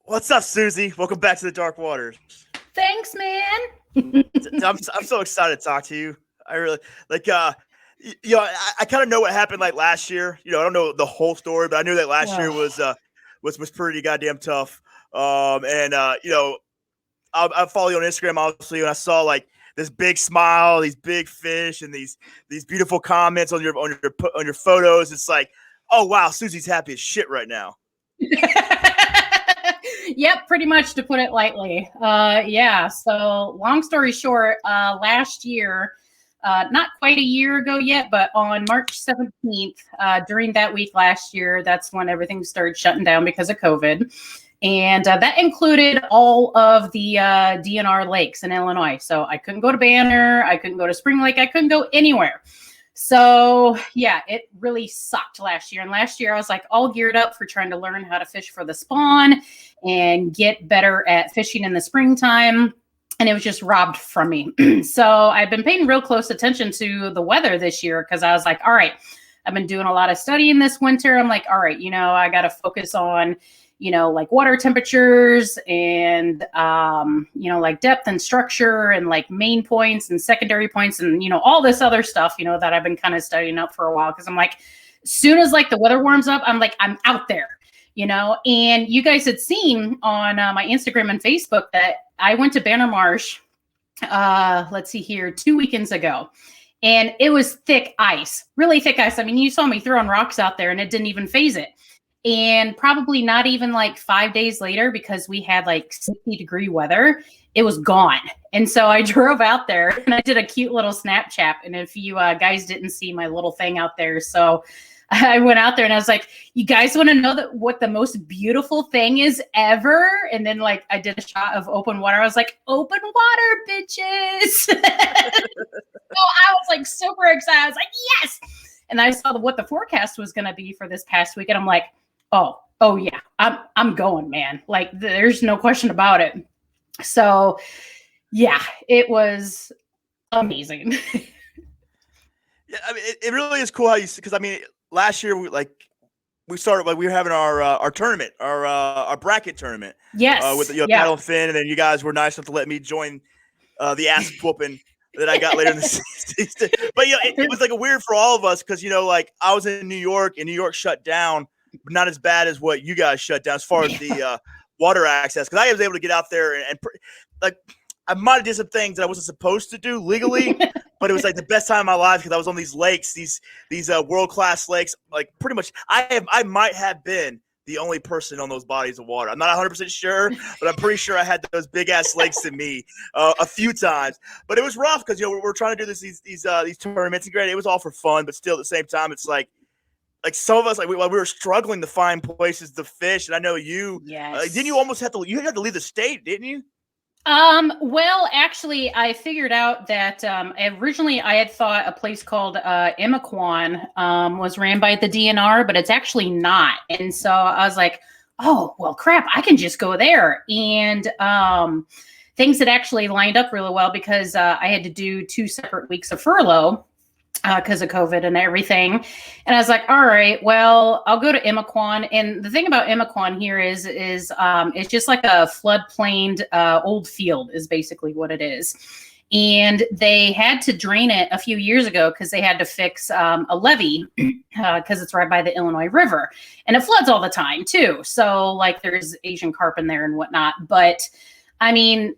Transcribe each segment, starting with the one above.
What's up, Susie? Welcome back to the Dark Waters. Thanks, man. I'm so excited to talk to you. I really like. I kind of know what happened like last year. I don't know the whole story, but I knew that last year Well, was pretty goddamn tough. And I follow you on Instagram, obviously, and I saw like this big smile, these big fish, and these beautiful comments on your photos. It's like, oh wow, Susie's happy as shit right now. yep, pretty much to put it lightly. Yeah. So, long story short, last year, not quite a year ago yet, but on March 17th, during that week last year, that's when everything started shutting down because of COVID. And that included all of the DNR lakes in Illinois. So I couldn't go to Banner, I couldn't go to Spring Lake, I couldn't go anywhere. So yeah, it really sucked last year. And last year I was like all geared up for trying to learn how to fish for the spawn and get better at fishing in the springtime. And it was just robbed from me. So I've been paying real close attention to the weather this year because I was like, all right, I've been doing a lot of studying this winter. I'm like, all right, I got to focus on like water temperatures and, like depth and structure and like main points and secondary points and, all this other stuff, that I've been kind of studying up for a while. Cause I'm like, as soon as like the weather warms up, I'm like, I'm out there, and you guys had seen on my Instagram and Facebook that I went to Banner Marsh, let's see here, 2 weekends ago. And it was thick ice, really thick ice. I mean, you saw me throwing rocks out there and it didn't even phase it. And probably not even like 5 days later, because we had like 60-degree weather, it was gone. And so I drove out there and I did a cute little Snapchat. And if you guys didn't see my little thing out there, so I went out there and I was like, you guys want to know what the most beautiful thing is ever? And then like I did a shot of open water. I was like, open water, bitches. So I was like super excited. I was like, yes. And I saw what the forecast was going to be for this past week. And I'm like, oh yeah, I'm going, man. Like there's no question about it. So yeah, it was amazing. Yeah, I mean, it really is cool how because I mean, last year we started like we were having our tournament, our bracket tournament. Yes. With Paddle and Finn, and then you guys were nice enough to let me join the ass whooping that I got later in the season. But it was like a weird for all of us because like I was in New York and New York shut down, but not as bad as what you guys shut down as far as the water access. Because I was able to get out there and like I might have did some things that I wasn't supposed to do legally, but it was like the best time of my life because I was on these lakes, these world class lakes. Like pretty much, I might have been the only person on those bodies of water. I'm not 100% sure, but I'm pretty sure I had those big ass lakes to me a few times. But it was rough because we're trying to do these tournaments, and great, it was all for fun, but still at the same time, it's like some of us we were struggling to find places to fish, and I know you. Yes. Didn't you almost have to leave the state, didn't you? Well, actually, I figured out that originally I had thought a place called Imaquan was ran by the DNR, but it's actually not. And so I was like, oh, well, crap, I can just go there. And things had actually lined up really well because I had to do 2 separate weeks of furlough because of COVID and everything. And I was like, all right, well, I'll go to Imaquan. And the thing about Imaquan here is it's just like a floodplained old field is basically what it is. And they had to drain it a few years ago because they had to fix a levee because it's right by the Illinois River. And it floods all the time too. So like there's Asian carp in there and whatnot. But I mean,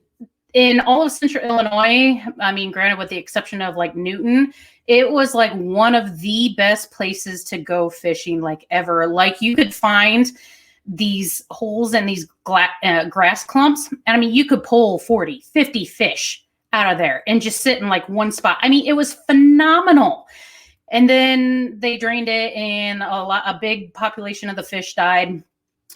in all of central Illinois, I mean, granted with the exception of like Newton, it was like one of the best places to go fishing like ever. Like you could find these holes and these grass clumps. And I mean, you could pull 40, 50 fish out of there and just sit in like one spot. I mean, it was phenomenal. And then they drained it and a big population of the fish died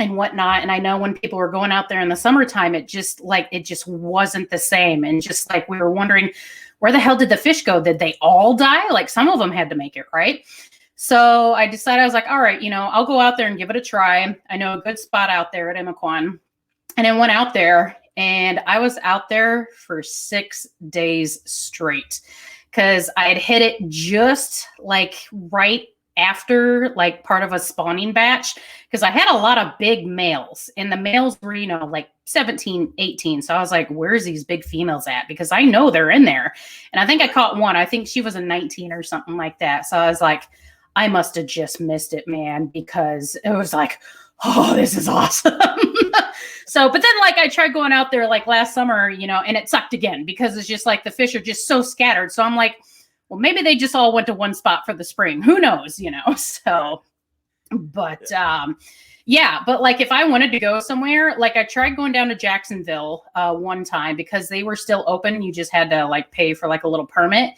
and whatnot. And I know when people were going out there in the summertime, it just wasn't the same. And just like we were wondering, where the hell did the fish go? Did they all die? Like some of them had to make it, right? So I decided, I was like, all right, I'll go out there and give it a try. I know a good spot out there at Imaquan. And I went out there and I was out there for 6 days straight because I had hit it just like right after like part of a spawning batch because I had a lot of big males and the males were, like 17, 18. So I was like, where's these big females at? Because I know they're in there. And I think I caught one. I think she was a 19 or something like that. So I was like, I must have just missed it, man, because it was like, oh, this is awesome. So, but then like I tried going out there like last summer, and it sucked again because it's just like the fish are just so scattered. So I'm like, well, maybe they just all went to one spot for the spring. Who knows, So, but yeah, but like if I wanted to go somewhere, like I tried going down to Jacksonville one time because they were still open. You just had to like pay for like a little permit.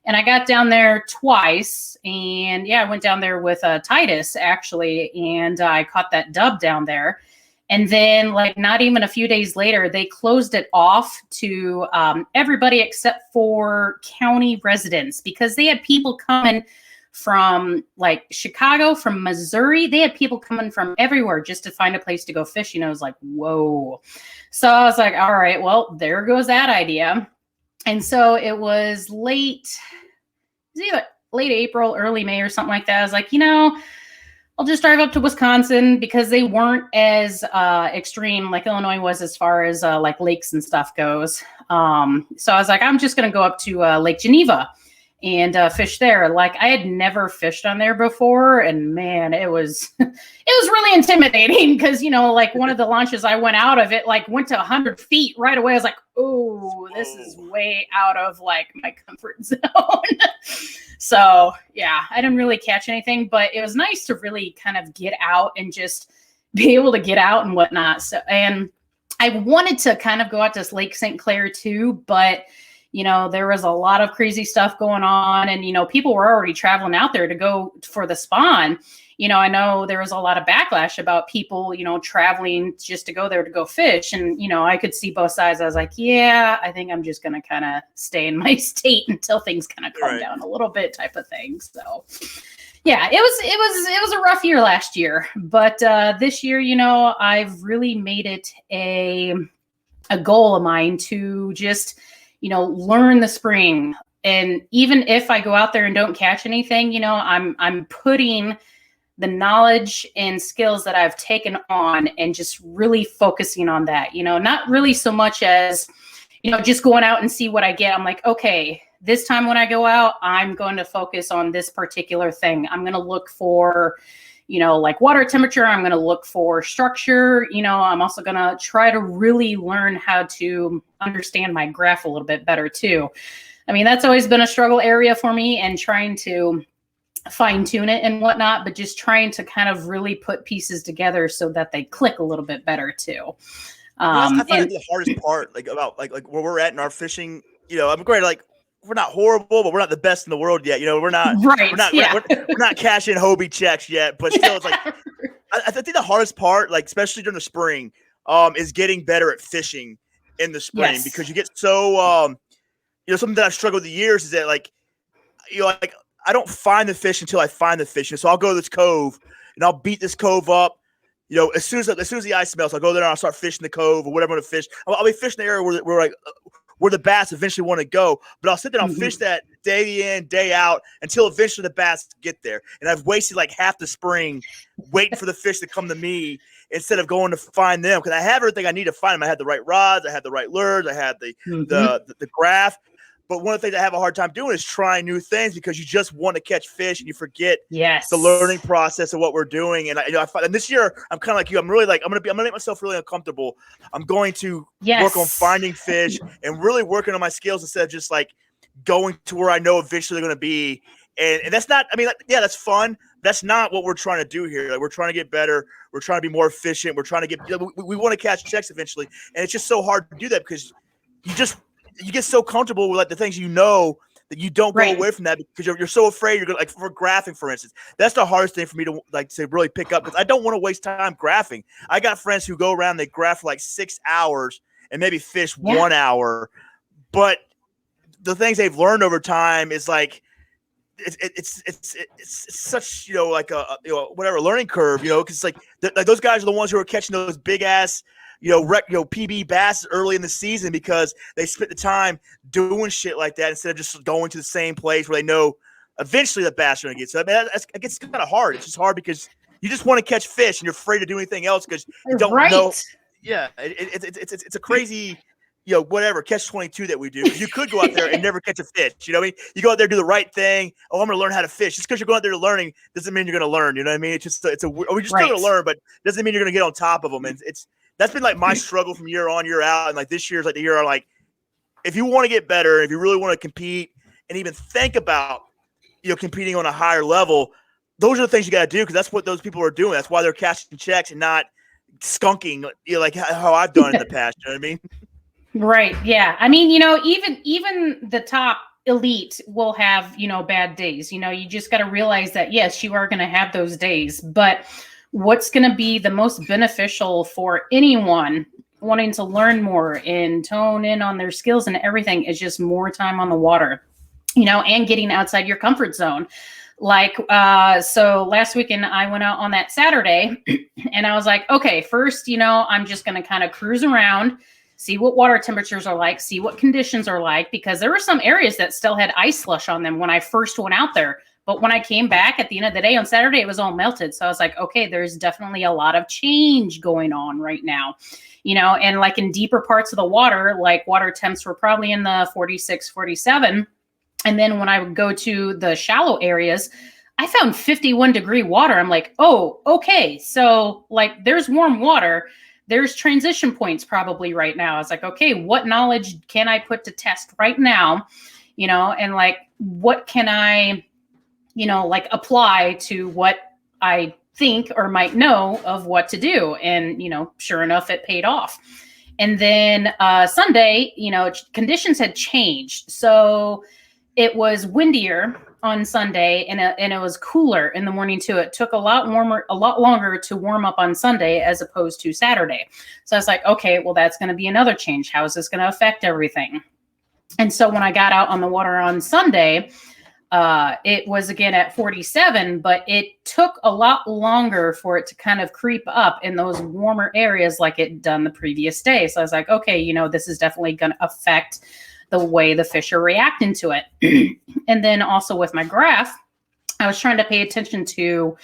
And I got down there twice. And yeah, I went down there with Titus actually. And I caught that dub down there. And then like not even a few days later, they closed it off to everybody except for county residents because they had people coming from like Chicago, from Missouri. They had people coming from everywhere just to find a place to go fishing. I was like, whoa. So I was like, all right, well, there goes that idea. And so it was either late April, early May or something like that. I was like, I'll just drive up to Wisconsin because they weren't as extreme like Illinois was as far as like lakes and stuff goes. So I was like, I'm just going to go up to Lake Geneva and fish there. Like I had never fished on there before. And man, it was really intimidating because, like one of the launches I went out of it, like went to 100 feet right away. I was like, oh, this is way out of like my comfort zone. So yeah, I didn't really catch anything, but it was nice to really kind of get out and just be able to get out and whatnot. So, and I wanted to kind of go out to Lake St. Clair too, but there was a lot of crazy stuff going on and, people were already traveling out there to go for the spawn. I know there was a lot of backlash about people, traveling just to go there to go fish. And, I could see both sides. I was like, yeah, I think I'm just going to kind of stay in my state until things kind of calm down a little bit type of thing. So yeah, it was a rough year last year, but this year, I've really made it a goal of mine to just, learn the spring. And even if I go out there and don't catch anything, I'm putting the knowledge and skills that I've taken on and just really focusing on that, not really so much as, just going out and see what I get. I'm like, okay, this time when I go out, I'm going to focus on this particular thing. I'm going to look for, like water temperature. I'm going to look for structure. I'm also going to try to really learn how to understand my graph a little bit better too. I mean, that's always been a struggle area for me and trying to fine tune it and whatnot, but just trying to kind of really put pieces together so that they click a little bit better too. I find the hardest part, like about like where we're at in our fishing. I'm great. Like we're not horrible, but we're not the best in the world yet. We're not. Right. We're not cashing Hobie checks yet, but still, it's like I think the hardest part, like especially during the spring, is getting better at fishing in the spring because you get so something that I've struggled with the years is that like I don't find the fish until I find the fish. So I'll go to this cove and I'll beat this cove up. As soon as the ice melts, I'll go there and I'll start fishing the cove or whatever I'm going to fish. I'll be fishing the area where the bass eventually want to go. But I'll sit there and I'll fish that day in, day out until eventually the bass get there. And I've wasted like half the spring waiting for the fish to come to me instead of going to find them because I have everything I need to find them. I had the right rods, I had the right lures, I had the graph. But one of the things I have a hard time doing is trying new things because you just want to catch fish and you forget the learning process of what we're doing. And I find, and this year I'm kind of like you. I'm really like I'm gonna make myself really uncomfortable. I'm going to work on finding fish and really working on my skills instead of just like going to where I know eventually they're going to be. And that's not. I mean, that's fun. That's not what we're trying to do here. Like, we're trying to get better. We're trying to be more efficient. We're trying to get. We want to catch checks eventually, and it's just so hard to do that because you get so comfortable with like the things that you don't go away from that because you're so afraid you're going to like for graphing, for instance. That's the hardest thing for me to really pick up because I don't want to waste time graphing. I got friends who go around, they graph for like 6 hours and maybe fish 1 hour. But the things they've learned over time is like it's such like a whatever learning curve because like those guys are the ones who are catching those big ass PB bass early in the season because they spent the time doing shit like that instead of just going to the same place where they know eventually the bass are going to get. So I mean, it gets kind of hard. It's just hard because you just want to catch fish and you're afraid to do anything else because you don't know. Yeah, it's a crazy, whatever catch-22 that we do. You could go out there and never catch a fish. You know what I mean? You go out there, do the right thing. Oh, I'm going to learn how to fish. Just because you're going out there learning doesn't mean you're going to learn. You know what I mean? It's just we're just still going to learn, but doesn't mean you're going to get on top of them. And that's been like my struggle from year on, year out. And like this year's like the year I'm like, if you want to get better, if you really want to compete and even think about, competing on a higher level, those are the things you got to do because that's what those people are doing. That's why they're cashing checks and not skunking, like how I've done in the past. You know what I mean? Right. Yeah. I mean, even the top elite will have, bad days. You just got to realize that, yes, you are going to have those days. But what's going to be the most beneficial for anyone wanting to learn more and tone in on their skills and everything is just more time on the water, and getting outside your comfort zone. Like, so last weekend I went out on that Saturday and I was like, okay, first, I'm just going to kind of cruise around, see what water temperatures are like, see what conditions are like, because there were some areas that still had ice slush on them when I first went out there. But when I came back at the end of the day on Saturday, it was all melted. So I was like, okay, there's definitely a lot of change going on right now, and like in deeper parts of the water, like water temps were probably in the 46, 47. And then when I would go to the shallow areas, I found 51-degree water. I'm like, oh, okay. So like there's warm water. There's transition points probably right now. I was like, okay, what knowledge can I put to test right now? And like, what can I, like apply to what I think or might know of what to do? And, sure enough, it paid off. And then Sunday, conditions had changed. So it was windier on Sunday and it was cooler in the morning too. It took a lot longer to warm up on Sunday as opposed to Saturday. So I was like, okay, well, that's going to be another change. How is this going to affect everything? And so when I got out on the water on Sunday, it was again at 47, but it took a lot longer for it to kind of creep up in those warmer areas like it done the previous day. So I was like, okay, this is definitely going to affect the way the fish are reacting to it. And then also with my graph, I was trying to pay attention to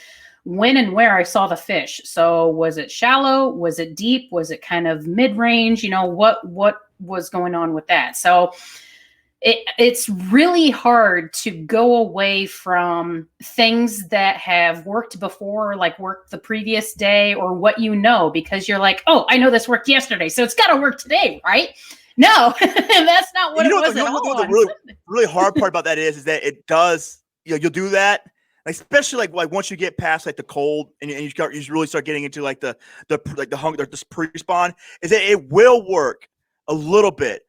when and where I saw the fish. So was it shallow? Was it deep? Was it kind of mid-range? What was going on with that? So it's really hard to go away from things that have worked before, like worked the previous day or what because you're like, oh, I know this worked yesterday, so it's got to work today, right? No, that's not what it was at all. The really hard part about that is that it does, you'll do that, especially like once you get past like the cold and you really start getting into like the hunger, this pre-spawn, is that it will work a little bit.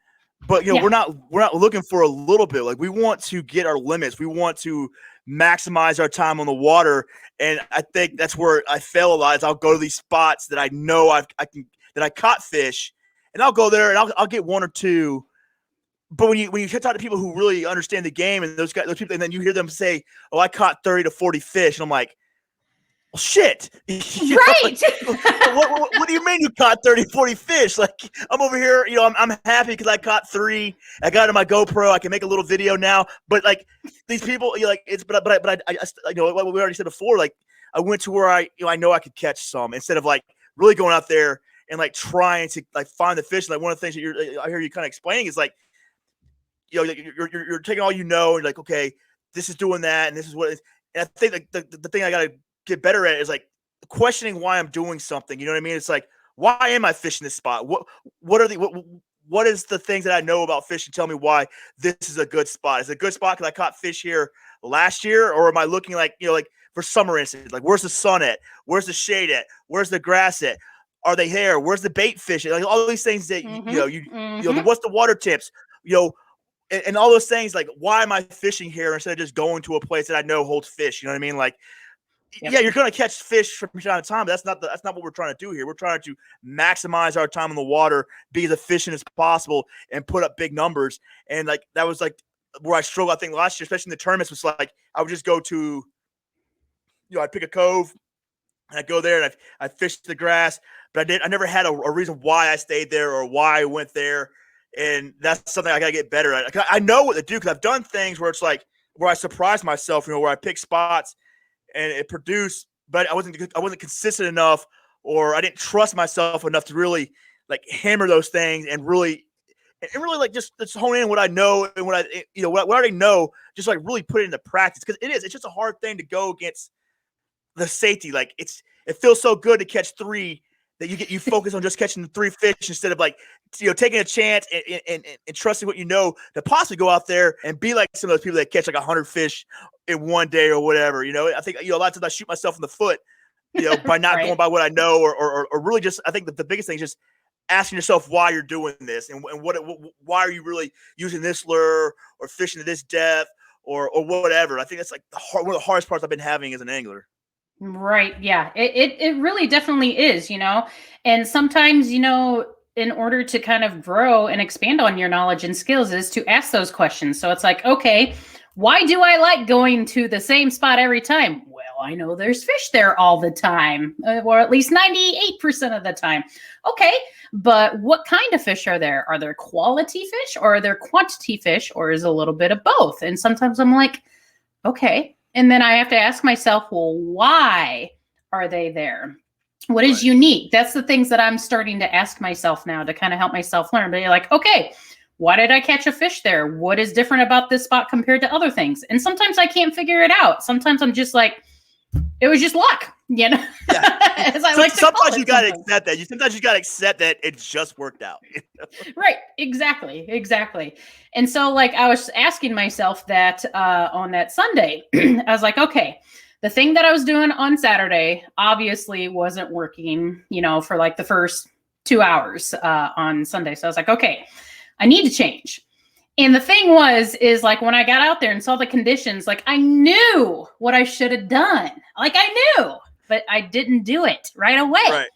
But we're not looking for a little bit. Like we want to get our limits. We want to maximize our time on the water, and I think that's where I fail a lot. Is I'll go to these spots that I know that I caught fish, and I'll go there and I'll get one or two. But when you talk to people who really understand the game and those people, and then you hear them say, "Oh, I caught 30 to 40 fish," and I'm like, well, shit. Right. What do you mean you caught 30, 40 fish? Like I'm over here, I'm happy because I caught 3. I got it on my GoPro. I can make a little video now. But like these people, but I what we already said before, like I went to where I know I could catch some instead of like really going out there and like trying to like find the fish. Like one of the things that I hear you kind of explaining is like, you're taking all and you're like, okay, this is doing that and this is what it is. And I think like the thing I got to get better at is like questioning why I'm doing something. You know what I mean? It's like, why am I fishing this spot? What is the things that I know about fishing? Tell me why this is a good spot. Is it a good spot because I caught fish here last year, or am I looking like like for summer instance, like where's the sun at? Where's the shade at? Where's the grass at? Are they here? Where's the bait fishing? Like all these things that what's the water tips? And all those things, like why am I fishing here instead of just going to a place that I know holds fish? You know what I mean? Like, yeah, you're going to catch fish from time to time. But that's not what we're trying to do here. We're trying to maximize our time in the water, be as efficient as possible, and put up big numbers. And like that was like where I struggled. I think last year, especially in the tournaments, was like I would just go to, I'd pick a cove and I'd go there and I fished the grass, but I never had a reason why I stayed there or why I went there. And that's something I got to get better at. I know what to do because I've done things where it's like, where I surprised myself, where I picked spots and it produced, but I wasn't consistent enough, or I didn't trust myself enough to really like hammer those things and really like just hone in what I know and what I already know, just like really put it into practice, because it's just a hard thing to go against the safety. Like it feels so good to catch three that you focus on just catching the three fish instead of like taking a chance and trusting what to possibly go out there and be like some of those people that catch like 100 fish in one day or whatever. I think a lot of times I shoot myself in the foot by not Right. going by what I know, or really just, I think that the biggest thing is just asking yourself why you're doing this and why are you really using this lure or fishing to this depth or whatever. I think that's like one of the hardest parts I've been having as an angler. Right. Yeah. It really definitely is, and sometimes, in order to kind of grow and expand on your knowledge and skills is to ask those questions. So it's like, okay, why do I like going to the same spot every time? Well, I know there's fish there all the time, or at least 98% of the time. Okay. But what kind of fish are there? Are there quality fish or are there quantity fish, or is a little bit of both? And sometimes I'm like, okay. And then I have to ask myself, well, why are they there? What is unique? That's the things that I'm starting to ask myself now to kind of help myself learn. But you're like, okay, why did I catch a fish there? What is different about this spot compared to other things? And sometimes I can't figure it out. Sometimes I'm just like, it was just luck, Yeah. Sometimes you got to accept that. Sometimes you got to accept that it just worked out. Right. Exactly. And so like I was asking myself that on that Sunday, I was like, okay, the thing that I was doing on Saturday obviously wasn't working, for like the first 2 hours on Sunday. So I was like, okay, I need to change. And the thing is like when I got out there and saw the conditions, like I knew what I should have done. Like I knew, but I didn't do it right away. Right.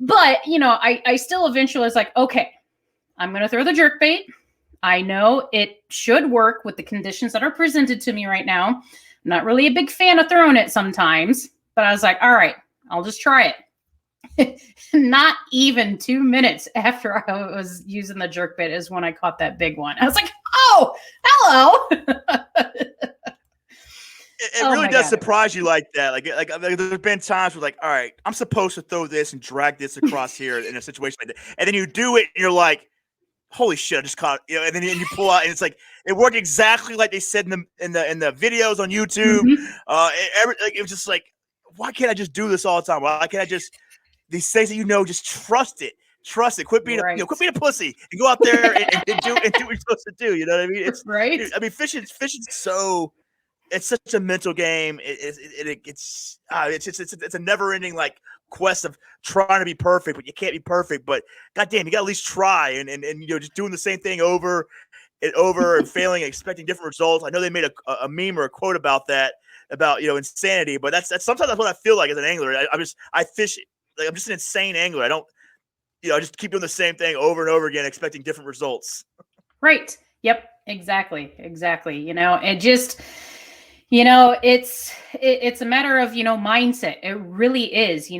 But, I still eventually was like, okay, I'm going to throw the jerkbait. I know it should work with the conditions that are presented to me right now. I'm not really a big fan of throwing it sometimes, but I was like, all right, I'll just try it. Not even 2 minutes after I was using the jerkbait is when I caught that big one. I was like, oh, hello. It really does surprise you like that. Like there's been times where like, all right, I'm supposed to throw this and drag this across here in a situation like that. And then you do it and you're like, holy shit, I just caught it. And then you pull out and it's like, it worked exactly like they said in the videos on YouTube. Mm-hmm. It was just like, why can't I just do this all the time? Why can't I just, these things that just trust it. Quit being quit being a pussy and go out there and do what you're supposed to do. You know what I mean? It's right. Fishing's so, it's such a mental game. It's a never ending like quest of trying to be perfect, but you can't be perfect. But goddamn, you got to at least try and just doing the same ththing over and over and failing and expecting different results. I know they made a meme or a quote about that, about insanity, but that's sometimes that's what I feel like as an angler. I fish like I'm just an insane angler. I don't I just keep doing the same thing over and over again, expecting different results. Right. Yep. Exactly. And just. It's a matter of, mindset. It really is,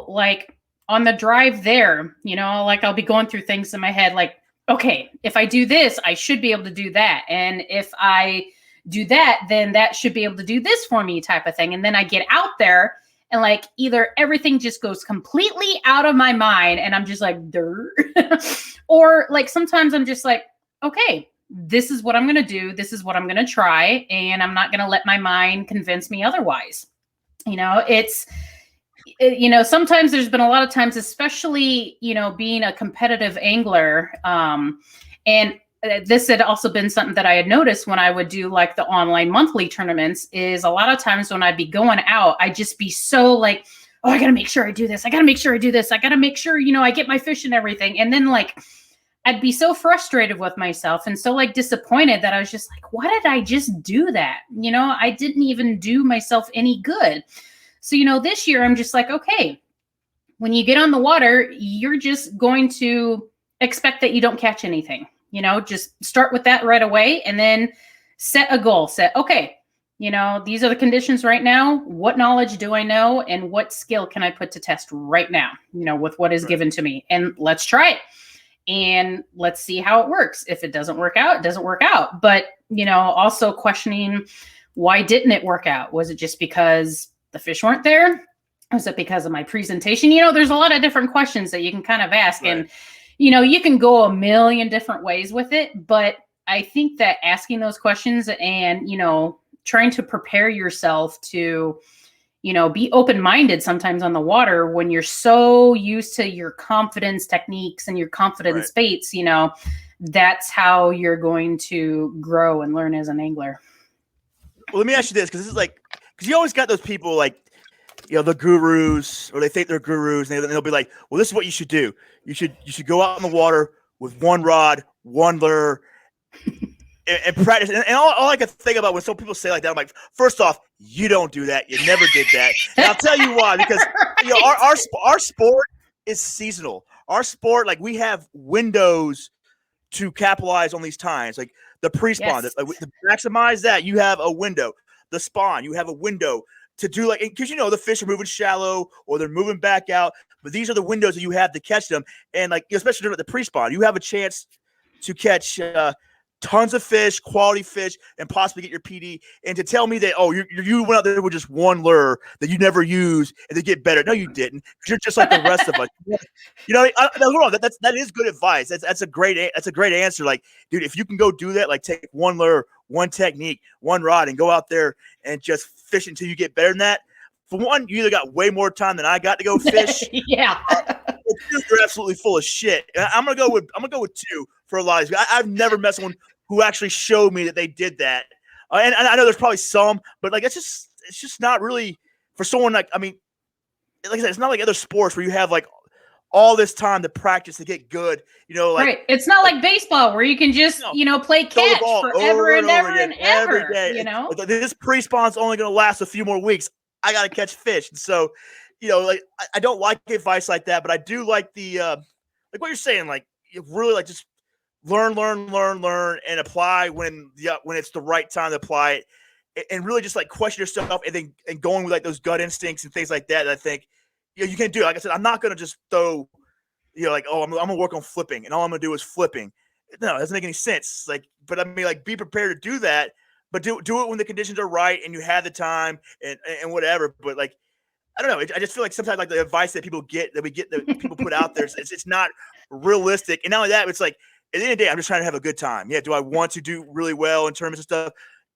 like on the drive there, like I'll be going through things in my head, like, okay, if I do this, I should be able to do that. And if I do that, then that should be able to do this for me type of thing. And then I get out there and like either everything just goes completely out of my mind and I'm just like, or like sometimes I'm just like, okay, this is what I'm going to do. This is what I'm going to try. And I'm not going to let my mind convince me otherwise. Sometimes there's been a lot of times, especially, being a competitive angler. And this had also been something that I had noticed when I would do like the online monthly tournaments is a lot of times when I'd be going out, I'd just be so like, oh, I got to make sure I do this. I got to make sure I do this. I got to make sure, I get my fish and everything. And then like, I'd be so frustrated with myself and so like disappointed that I was just like, why did I just do that? I didn't even do myself any good. So, this year I'm just like, okay, when you get on the water, you're just going to expect that you don't catch anything, just start with that right away and then set a goal, okay, these are the conditions right now. What knowledge do I know? And what skill can I put to test right now, with what is given to me, and let's try it. And let's see how it works. If it doesn't work out, it doesn't work out. But, Also questioning, why didn't it work out? Was it just because the fish weren't there? Was it because of my presentation? There's a lot of different questions that you can kind of ask. Right. And, you can go a million different ways with it. But I think that asking those questions and, trying to prepare yourself to, be open-minded sometimes on the water when you're so used to your confidence techniques and your confidence baits, that's how you're going to grow and learn as an angler. Well, let me ask you this, because you always got those people like, the gurus, or they think they're gurus, and they'll be like, well, this is what you should do. You should go out in the water with one rod, one lure, and practice. And all I can think about when some people say like that, I'm like, first off, you don't do that. You never did that. And I'll tell you why, because our sport is seasonal. Our sport, like, we have windows to capitalize on these times. Like the pre-spawn, to maximize that, you have a window. The spawn, you have a window to do, because the fish are moving shallow or they're moving back out, but these are the windows that you have to catch them. And especially during the pre-spawn, you have a chance to catch tons of fish, quality fish, and possibly get your PD. And to tell me that, you went out there with just one lure that you never use and to get better. No, you didn't. You're just like the rest of us. That is good advice. That's a great answer. Like, dude, if you can go do that, like take one lure, one technique, one rod, and go out there and just fish until you get better than that. For one, you either got way more time than I got to go fish. Yeah. You're absolutely full of shit. I'm gonna go with 2 for a lot of these. I've never met someone who actually showed me that they did that. And I know there's probably some, but it's just not really for someone like I said, it's not like other sports where you have like all this time to practice to get good. Right. It's not like baseball where you can just play catch forever and ever and ever. Every day. This pre-spawn's only going to last a few more weeks. I got to catch fish, and so I don't like advice like that, but I do like the like what you're saying. Like, you really just learn, and apply when it's the right time to apply it, and really just question yourself, and going with like those gut instincts and things like that. I think you can do. Like I said, I'm not gonna just throw I'm gonna work on flipping, and all I'm gonna do is flipping. No, it doesn't make any sense. But be prepared to do that, but do it when the conditions are right and you have the time and whatever. But I don't know. I just feel like sometimes the advice that people get, that people put out there, it's not realistic. And not only that, it's like at the end of the day, I'm just trying to have a good time. Yeah. Do I want to do really well in tournaments and stuff?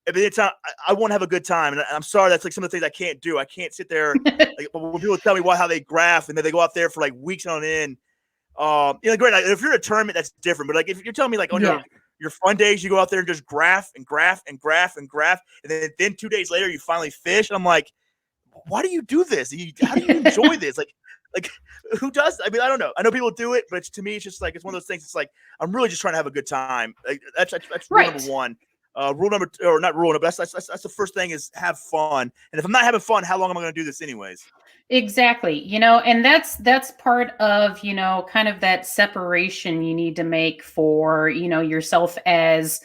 At the end of the time, I want to have a good time. And I'm sorry, that's some of the things I can't do. I can't sit there. When people tell me how they graph and then they go out there for weeks on end. Great. If you're in a tournament, that's different. But if you're telling me your fun days, you go out there and just graph and graph and graph and graph, and then 2 days later you finally fish. I'm like, why do you do this? How do you enjoy this? Who does? I don't know. I know people do it, but to me, it's just it's one of those things. It's I'm really just trying to have a good time. That's rule number one. Rule number, or not rule number, that's the first thing, is have fun. And if I'm not having fun, how long am I going to do this anyways? Exactly. And that's part of, kind of that separation you need to make for, yourself as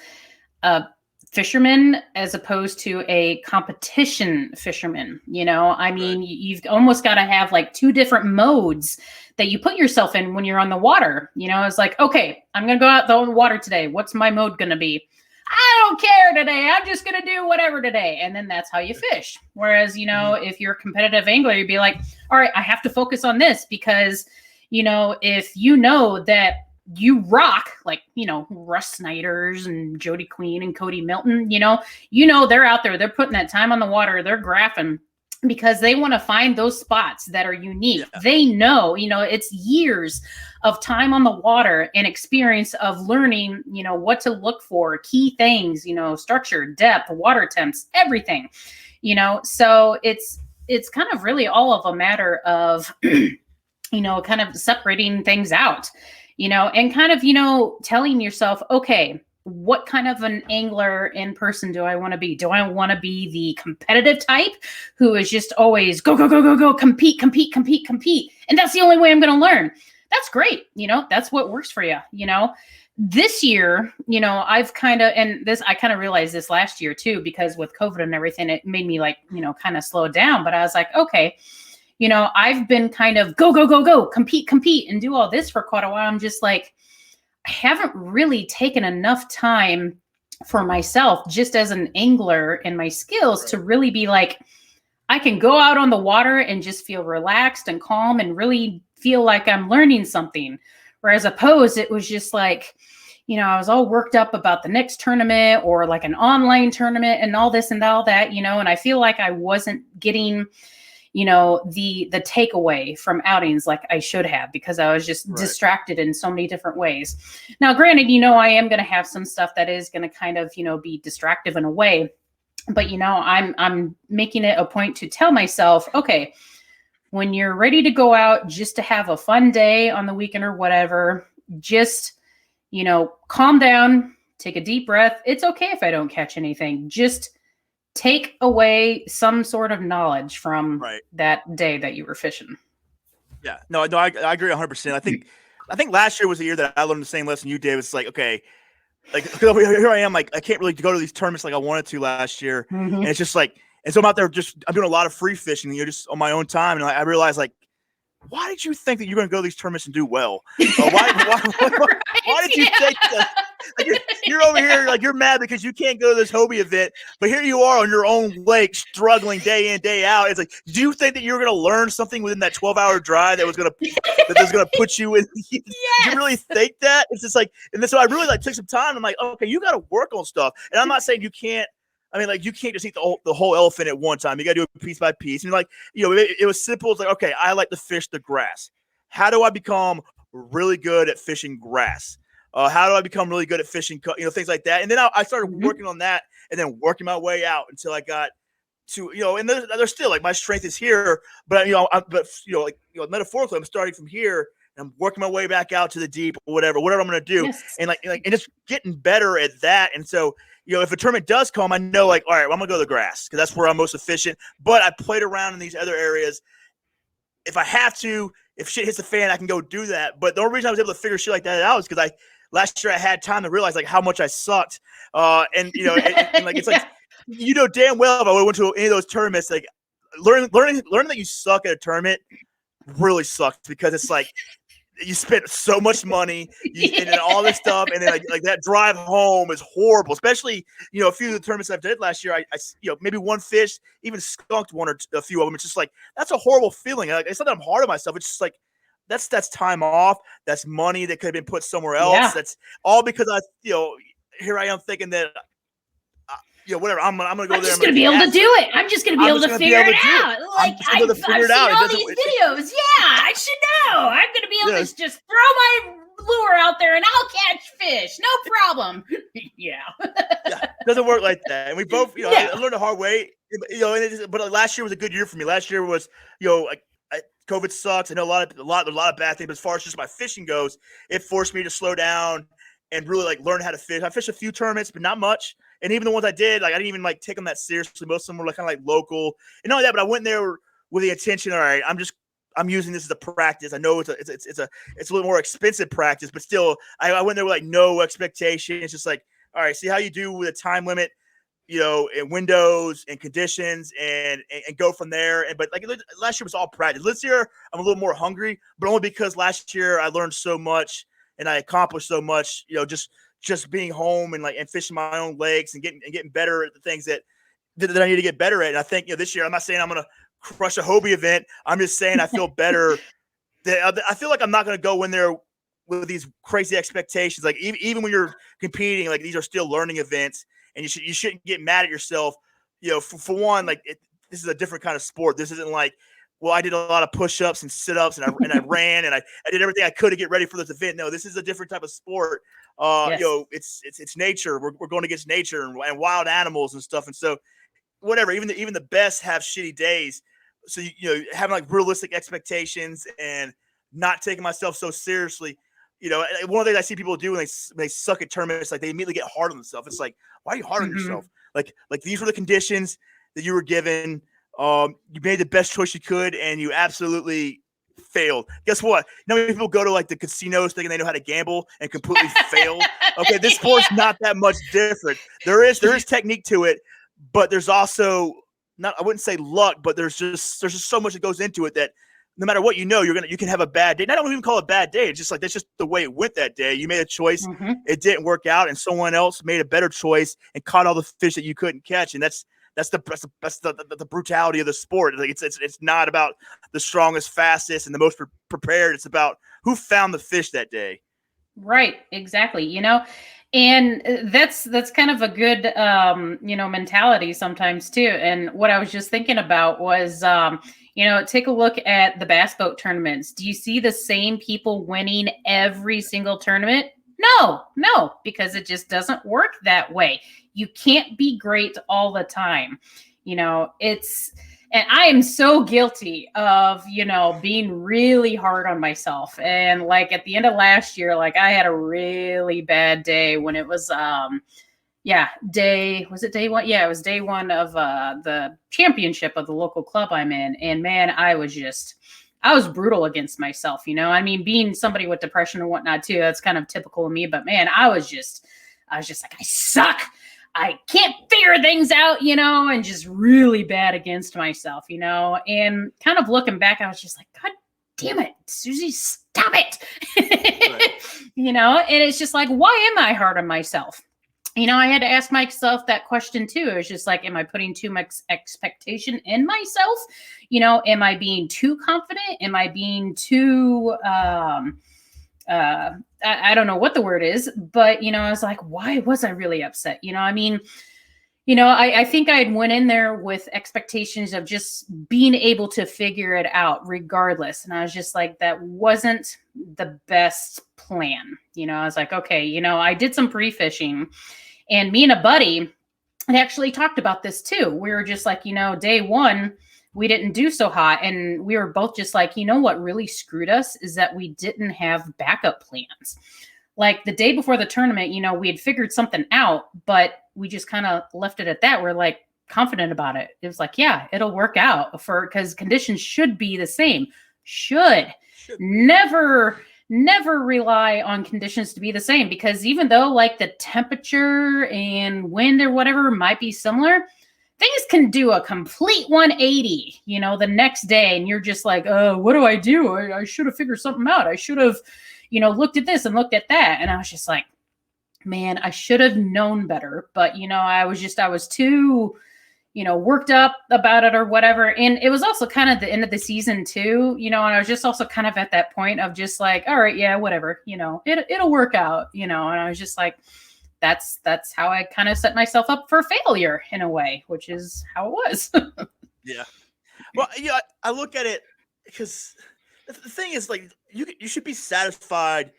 a fisherman as opposed to a competition fisherman. You've almost got to have 2 different modes that you put yourself in when you're on the water. It's like, okay, I'm going to go out the water today. What's my mode going to be? I don't care today. I'm just going to do whatever today. And then that's how you fish. Whereas, if you're a competitive angler, you'd be like, all right, I have to focus on this because, if that you rock, Russ Snyder's and Jody Queen and Cody Milton, they're out there, they're putting that time on the water, they're graphing because they want to find those spots that are unique. Yeah. They know, it's years of time on the water and experience of learning, what to look for, key things, structure, depth, water temps, everything, so it's kind of really all of a matter of, kind of separating things out, and kind of, telling yourself, okay, what kind of an angler in person do I want to be? Do I want to be the competitive type who is just always go, go, go, go, go, compete, compete, compete, compete. And that's the only way I'm going to learn. That's great. That's what works for you. This year, I've kind of, and this, I kind of realized this last year too, because with COVID and everything, it made me kind of slow down, but I was like, okay, I've been kind of go, go, go, go, compete, compete, and do all this for quite a while. I'm just like, I haven't really taken enough time for myself, just as an angler and my skills, to really be like, I can go out on the water and just feel relaxed and calm and really feel like I'm learning something. Whereas opposed, it was just like, I was all worked up about the next tournament or like an online tournament and all this and all that, and I feel like I wasn't getting, the takeaway from outings like I should have, because I was just distracted in so many different ways. Now, granted, I am going to have some stuff that is going to kind of, be distractive in a way. But, I'm making it a point to tell myself, okay, when you're ready to go out just to have a fun day on the weekend or whatever, just, calm down, take a deep breath. It's okay if I don't catch anything. Just take away some sort of knowledge from that day that you were fishing. Yeah, no, I agree 100%. I think last year was the year that I learned the same lesson you did. It's like, okay, like here I am, like I can't really go to these tournaments like I wanted to last year, and it's just like, and so I'm out there I'm doing a lot of free fishing, just on my own time, and I realized, like, why did you think that you're going to go to these tournaments and do well? Why did you think that? Like you're over here, like you're mad because you can't go to this Hobie event, but here you are on your own lake, struggling day in, day out. It's like, do you think that you're going to learn something within that 12-hour drive that was going to put you in? Yes. Do you really think that? It's just like, and so I really took some time. I'm like, okay, you got to work on stuff, and I'm not saying you can't. I mean, like, you can't just eat the whole elephant at one time. You got to do it piece by piece. And it was simple. It's like, okay, I like to fish the grass. How do I become really good at fishing grass? How do I become really good at fishing, things like that. And then I started working on that, and then working my way out until I got to, and there's still, like, my strength is here, but, metaphorically, I'm starting from here, and I'm working my way back out to the deep or whatever I'm going to do. Yes. And and just getting better at that. And so, if a tournament does come, I know, like, all right, well, I'm going to go to the grass because that's where I'm most efficient. But I played around in these other areas. If I have to, if shit hits the fan, I can go do that. But the only reason I was able to figure shit like that out is because last year I had time to realize, like, how much I sucked. And like, it's like, damn well if I went to any of those tournaments, like, learning that you suck at a tournament really sucks, because it's like, you spent so much money and all this stuff, and then like that drive home is horrible. Especially, a few of the tournaments I did last year, I maybe one fish, even skunked one or a few of them. It's just like, that's a horrible feeling. Like, it's not that I'm hard on myself. It's just like, that's time off. That's money that could have been put somewhere else. Yeah. That's all because here I am thinking that. Whatever. I'm gonna go there. I'm just gonna be able to do it. I'm just gonna be able to figure it out. Like, I've seen all these videos. Yeah, I should know. I'm gonna be able to just throw my lure out there and I'll catch fish. No problem. Yeah. It doesn't work like that. And we both, I learned the hard way. But last year was a good year for me. Last year was, COVID sucks. I know a lot of bad things. But as far as just my fishing goes, it forced me to slow down and really, like, learn how to fish. I fished a few tournaments, but not much. And even the ones I did, like, I didn't even, like, take them that seriously. Most of them were, like, kind of like local. And not only that, but I went there with the intention, all right, I'm using this as a practice. I know it's a little more expensive practice, but still, I went there with, like, no expectation. It's just like, all right, see how you do with a time limit, and windows and conditions, and go from there. But like, last year was all practice. This year I'm a little more hungry, but only because last year I learned so much and I accomplished so much. Just being home and fishing my own lakes and getting better at the things that I need to get better at. And I think, this year, I'm not saying I'm going to crush a Hobie event. I'm just saying I feel better. I feel like I'm not going to go in there with these crazy expectations. Like, even when you're competing, like, these are still learning events, and you shouldn't get mad at yourself. For one, like, this is a different kind of sport. This isn't like, well, I did a lot of push-ups and sit-ups, and I ran, and I did everything I could to get ready for this event. No, this is a different type of sport. Yes. It's nature. We're going against nature and wild animals and stuff. And so, whatever. Even the best have shitty days. So having, like, realistic expectations and not taking myself so seriously. One of the things I see people do when they suck at tournaments, like, they immediately get hard on themselves. It's like, why are you hard on yourself? Like these were the conditions that you were given. You made the best choice you could, and you absolutely failed. Guess what? Many people go to, like, the casinos thinking they know how to gamble and completely fail. Okay, this sport's not that much different. There is technique to it, but there's also not, I wouldn't say luck, but there's just so much that goes into it that no matter what, you can have a bad day. And I don't even call it a bad day. It's just like that's just the way it went that day. You made a choice, it didn't work out, and someone else made a better choice and caught all the fish that you couldn't catch. And that's the brutality of the sport. Like it's not about the strongest, fastest, and the most prepared. It's about who found the fish that day. Right, exactly. And that's kind of a good mentality sometimes too. And what I was just thinking about was take a look at the bass boat tournaments. Do you see the same people winning every single tournament? No, because it just doesn't work that way. You can't be great all the time. And I am so guilty of, being really hard on myself. And like at the end of last year, like I had a really bad day when it was, was it day one? Yeah, it was day one of the championship of the local club I'm in. And man, I was brutal against myself, being somebody with depression and whatnot too, that's kind of typical of me, but man, I was just like, I suck. I can't figure things out, and just really bad against myself, and kind of looking back, I was just like, God damn it, Susie, stop it. Right. And it's just like, why am I hard on myself? I had to ask myself that question too. It was just like, am I putting too much expectation in myself? Am I being too confident? Am I being too, I don't know what the word is, but, I was like, why was I really upset? I think I'd went in there with expectations of just being able to figure it out regardless. And I was just like, that wasn't the best plan. I was like, okay, I did some pre-fishing, and me and a buddy had actually talked about this too. We were just like, day one, we didn't do so hot. And we were both just like, what really screwed us is that we didn't have backup plans. Like the day before the tournament, we had figured something out, but we just kind of left it at that. We're like confident about it. It was like, yeah, it'll work out because conditions should be the same. Should never rely on conditions to be the same, because even though like the temperature and wind or whatever might be similar, things can do a complete 180, the next day. And you're just like, what do? I should have figured something out. I should have, looked at this and looked at that. And I was just like, man, I should have known better. But, I was too, worked up about it or whatever. And it was also kind of the end of the season too, and I was just also kind of at that point of just like, all right, yeah, whatever, it'll work out, and I was just like, that's how I kind of set myself up for failure in a way, which is how it was. Yeah. Well, yeah, I look at it because the thing is, like, you should be satisfied,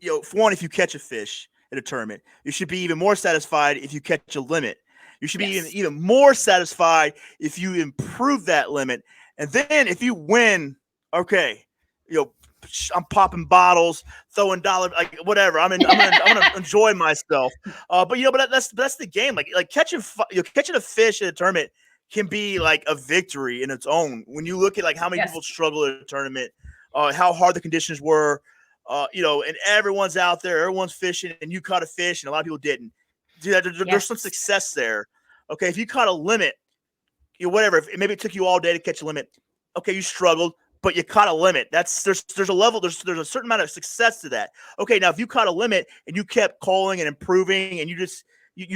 for one, if you catch a fish at a tournament. You should be even more satisfied if you catch a limit. You should be even more satisfied if you improve that limit. And then if you win, okay, I'm popping bottles, throwing dollars, like whatever. I'm gonna enjoy myself. But that's the game. Like catching a fish at a tournament can be like a victory in its own. When you look at like how many people struggle at a tournament, how hard the conditions were, and everyone's out there, everyone's fishing, and you caught a fish, and a lot of people didn't. There's some success there. Okay, if you caught a limit, whatever. Maybe it took you all day to catch a limit. Okay, you struggled, but you caught a limit. There's a level. There's a certain amount of success to that. Okay, now if you caught a limit and you kept calling and improving, and you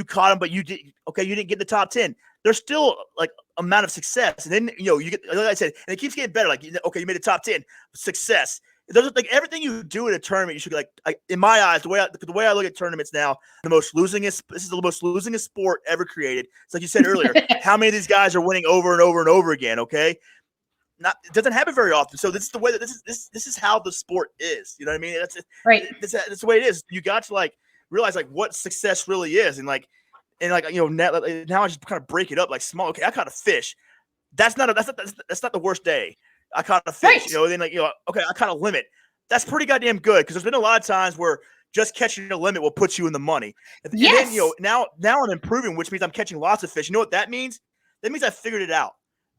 caught them, but you didn't get the top 10. There's still like amount of success, and then you get, like I said, and it keeps getting better. Like, okay, you made the top 10, success. There's like everything you do in a tournament, you should be like in my eyes, the way I look at tournaments now, this is the most losingest sport ever created. It's like you said earlier, how many of these guys are winning over and over and over again? Okay, it doesn't happen very often. So this is the way that this is how the sport is. You know what I mean? That's right. That's the way it is. You got to like realize like what success really is, and now I just kind of break it up like small. Okay, I caught a fish. That's not the worst day. I caught a fish, right. Then okay, I caught a limit. That's pretty goddamn good, because there's been a lot of times where just catching a limit will put you in the money. And then, now I'm improving, which means I'm catching lots of fish. You know what that means? That means I figured it out.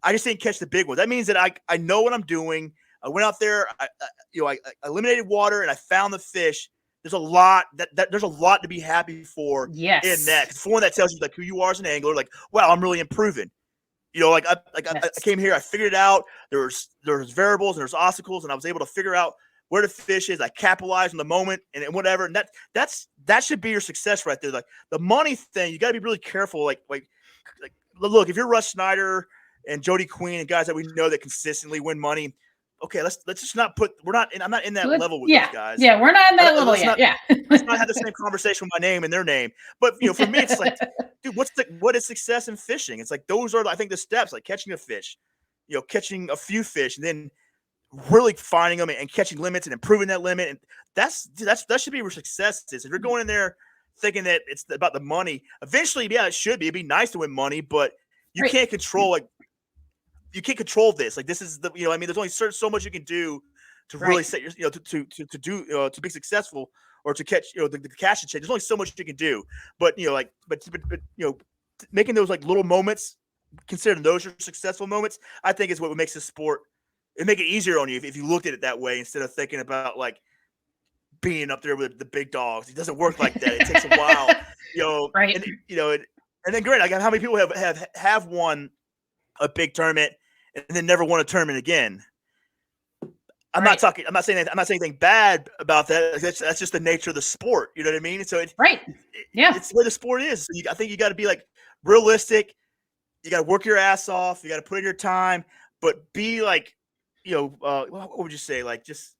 I just didn't catch the big ones. That means that I know what I'm doing. I went out there, I eliminated water, and I found the fish. There's a lot there's a lot to be happy for in that. For one, that tells you like who you are as an angler. Like, wow, I'm really improving. You know, I came here, I figured it out. There's variables and there's obstacles, and I was able to figure out where the fish is. I capitalized on the moment and whatever. And that should be your success right there. Like the money thing, you got to be really careful. Like look, if you're Russ Snyder and Jody Queen and guys that we know that consistently win money, okay, let's just not put. I'm not in that level with those guys. Yeah, we're not in that level yet. Let's not have the same conversation with my name and their name. But for me, it's like, dude, what is success in fishing? It's like those are, I think, the steps, like catching a fish, catching a few fish, and then really finding them and catching limits and improving that limit. And that should be where success is. If you're going in there thinking that it's about the money, eventually, yeah, it should be. It'd be nice to win money, but you can't control you can't control this. Like this is there's only so much you can do to really set your, to be successful or to catch, the cash and change. There's only so much you can do, but making those like little moments, considering those your successful moments, I think is what makes the sport. It make it easier on you if you looked at it that way instead of thinking about like being up there with the big dogs. It doesn't work like that. It takes a while, right? And then great. Like how many people have won a big tournament and then never won a tournament again? I'm not saying anything bad about that. That's just the nature of the sport. You know what I mean? So it's the way the sport is. So I think you got to be like realistic. You got to work your ass off. You got to put in your time, but be like, what would you say? Like just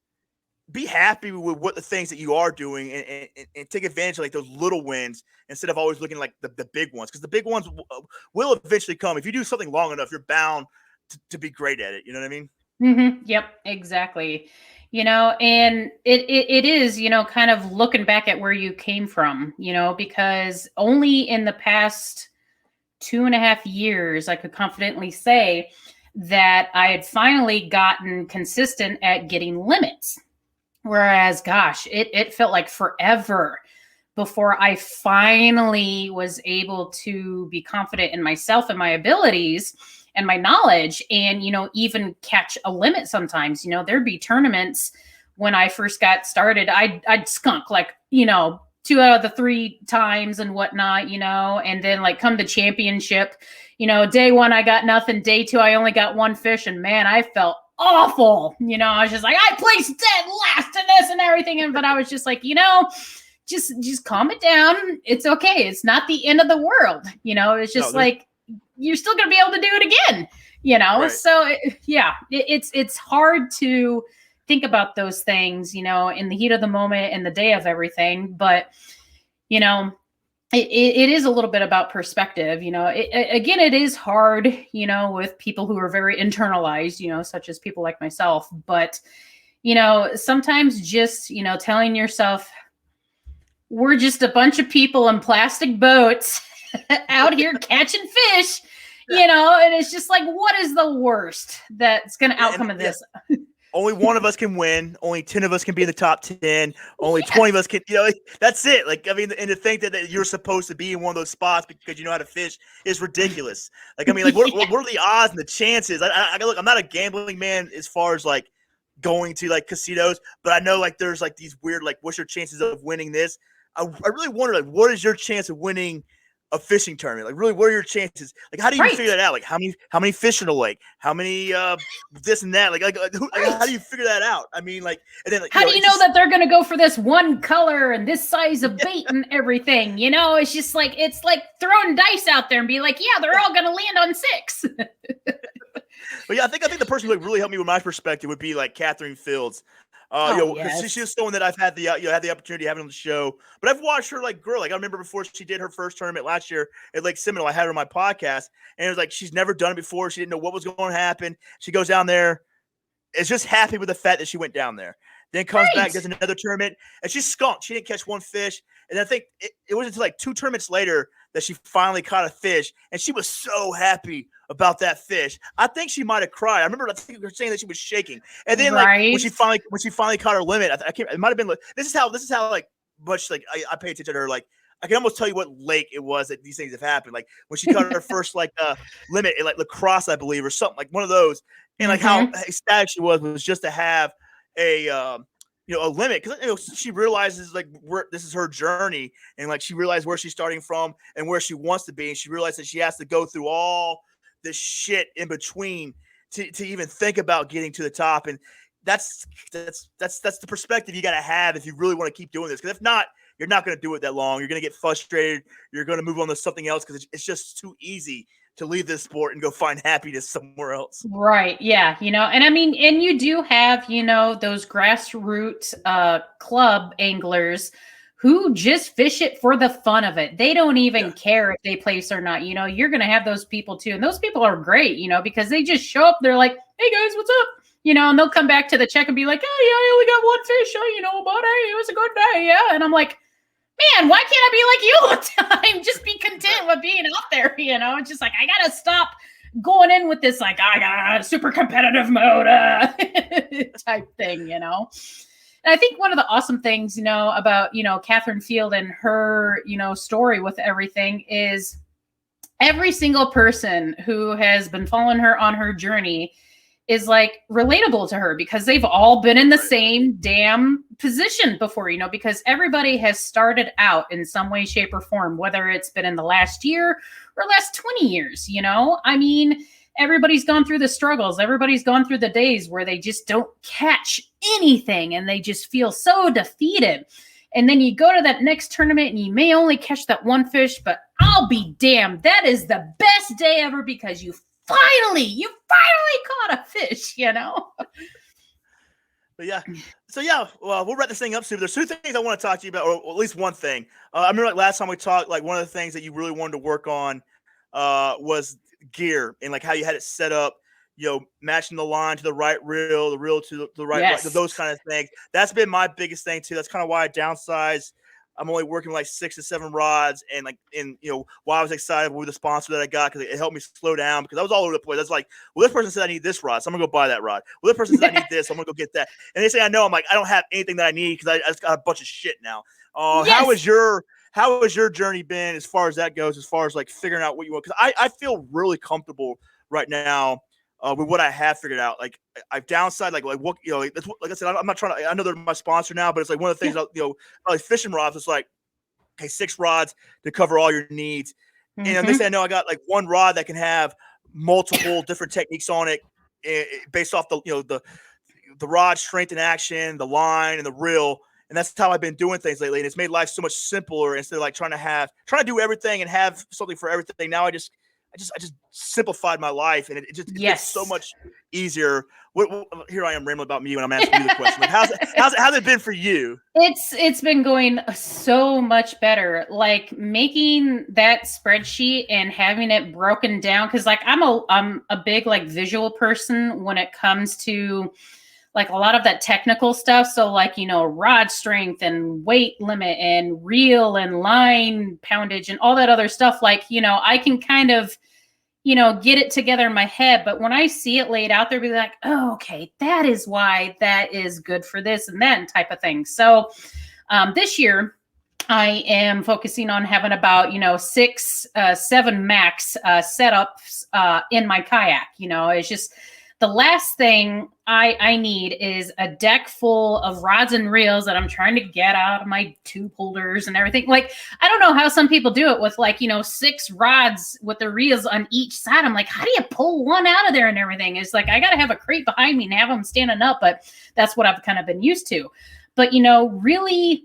be happy with what the things that you are doing and take advantage of like those little wins instead of always looking like the big ones, because the big ones will eventually come. If you do something long enough, you're bound to be great at it. You know what I mean? Mm-hmm. Yep, exactly. And it is, kind of looking back at where you came from, because only in the past 2.5 years, I could confidently say that I had finally gotten consistent at getting limits. Whereas, gosh, it felt like forever before I finally was able to be confident in myself and my abilities and my knowledge and, even catch a limit sometimes. There'd be tournaments when I first got started, I'd skunk like, 2 out of the 3 times and whatnot, and then like come the championship, day 1, I got nothing. Day 2, I only got 1 fish. And man, I felt awful. I was just like, I placed dead last in this and everything. But I was just like, just calm it down. It's okay. It's not the end of the world. It's just you're still going to be able to do it again, Right. So it's hard to think about those things, in the heat of the moment and the day of everything. But, it is a little bit about perspective, again, it is hard, with people who are very internalized, such as people like myself. But, sometimes just, telling yourself, we're just a bunch of people in plastic boats out here catching fish, and it's just like, what is the worst that's going to outcome of this? Only one of us can win. Only 10 of us can be in the top 10. Only 20 of us can, that's it. Like, I mean, and to think that you're supposed to be in one of those spots because you know how to fish is ridiculous. Like, I mean, like, what are the odds and the chances? Look, I'm not a gambling man as far as like going to like casinos, but I know like there's like these weird, like, what's your chances of winning this? I really wonder, like, what is your chance of winning a fishing tournament? Like, really, what are your chances? Like, how do you figure that out? Like, how many fish in a lake? How many this and that? Like how do you figure that out? I mean, like, and then like, how do you know that they're going to go for this one color and this size of bait and everything? It's just like, it's like throwing dice out there and be like, yeah, they're all going to land on 6. But yeah, I think the person who like really helped me with my perspective would be like Catherine Fields. Because she's someone that I've had the had the opportunity of having on the show, but I've watched her like grow. Like I remember before she did her first tournament last year at Lake Seminole, I had her on my podcast, and it was like she's never done it before. She didn't know what was going to happen. She goes down there, is just happy with the fact that she went down there. Then comes back, does another tournament, and she's skunked. She didn't catch 1 fish, and I think it wasn't until like 2 tournaments later that she finally caught a fish, and she was so happy about that fish. I think she might have cried. I think her saying that she was shaking, and then like when she finally caught her limit, I can't. It might have been like this is how like much like I pay attention to her. Like I can almost tell you what lake it was that these things have happened. Like when she caught her first like limit at like lacrosse, I believe, or something like one of those, and like how ecstatic she was just to have a limit, because she realizes like this is her journey, and like she realized where she's starting from and where she wants to be, and she realized that she has to go through all the shit in between to even think about getting to the top. And that's the perspective you got to have if you really want to keep doing this. Because if not, you're not going to do it that long. You're going to get frustrated. You're going to move on to something else because it's just too easy to leave this sport and go find happiness somewhere else. Right. Yeah. And I mean, and you do have, those grassroots club anglers who just fish it for the fun of it. They don't even care if they place or not. You're going to have those people too. And those people are great, because they just show up. They're like, hey guys, what's up? And they'll come back to the check and be like, oh yeah, I only got one fish. But hey, it was a good day. Yeah. And I'm like, man, why can't I be like you all the time? Just be content with being out there, It's just like, I got to stop going in with this, like, I got super competitive mode type thing, And I think one of the awesome things, about, Catherine Field and her, story with everything is every single person who has been following her on her journey is like relatable to her because they've all been in the same damn position before, because everybody has started out in some way, shape, or form, whether it's been in the last year or last 20 years, I mean, everybody's gone through the struggles. Everybody's gone through the days where they just don't catch anything and they just feel so defeated. And then you go to that next tournament and you may only catch that one fish, but I'll be damned, that is the best day ever because you finally caught a fish, But yeah, well, we'll wrap this thing up soon. There's two things I want to talk to you about, or at least one thing. I remember like last time we talked, like one of the things that you really wanted to work on was gear and like how you had it set up, matching the line to the right reel, the reel to the right, those kind of things. That's been my biggest thing too. That's kind of why I downsized. I'm only working with like 6 to 7 rods, and why I was excited with the sponsor that I got because it helped me slow down because I was all over the place. I was like, well, this person said I need this rod, so I'm gonna go buy that rod. Well, this person said I need this, so I'm gonna go get that. And they say I know. I'm like, I don't have anything that I need because I just got a bunch of shit now. How has your journey been as far as that goes? As far as like figuring out what you want? Because I feel really comfortable right now. With what I have figured out, like I've downside, like what that's what, like I said, I'm not trying to. I know they're my sponsor now, but it's like one of the things, like fishing rods. It's like, okay, 6 rods to cover all your needs, and they say I know I got like one rod that can have multiple different techniques on it, based off the the rod strength and action, the line and the reel, and that's how I've been doing things lately, and it's made life so much simpler instead of like trying to do everything and have something for everything. Now I just simplified my life, and it gets so much easier. Here I am rambling about me when I'm asking you the question. Like, how's it been for you? It's been going so much better. Like making that spreadsheet and having it broken down, because like I'm a big like visual person when it comes to like a lot of that technical stuff. So like, rod strength and weight limit and reel and line poundage and all that other stuff. Like, I can kind of, get it together in my head. But when I see it laid out there, be like, oh, okay, that is why that is good for this and that type of thing. So this year I am focusing on having about, 6, 7 max setups in my kayak. It's just, the last thing I need is a deck full of rods and reels that I'm trying to get out of my tube holders and everything. Like, I don't know how some people do it with like, 6 rods with the reels on each side. I'm like, how do you pull one out of there and everything? It's like, I got to have a crate behind me and have them standing up, but that's what I've kind of been used to. But, really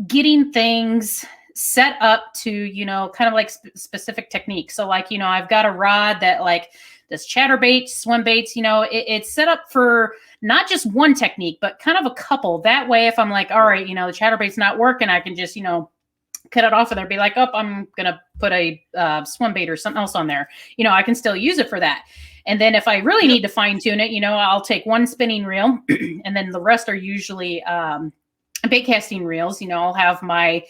getting things set up to, kind of like specific techniques. So like, I've got a rod that like, this chatterbait, swim baits, it's set up for not just one technique, but kind of a couple. That way, if I'm like, all right, the chatterbait's not working, I can just, cut it off of there, be like, oh, I'm going to put a swim bait or something else on there. I can still use it for that. And then if I really need to fine tune it, I'll take one spinning reel and then the rest are usually bait casting reels. I'll have my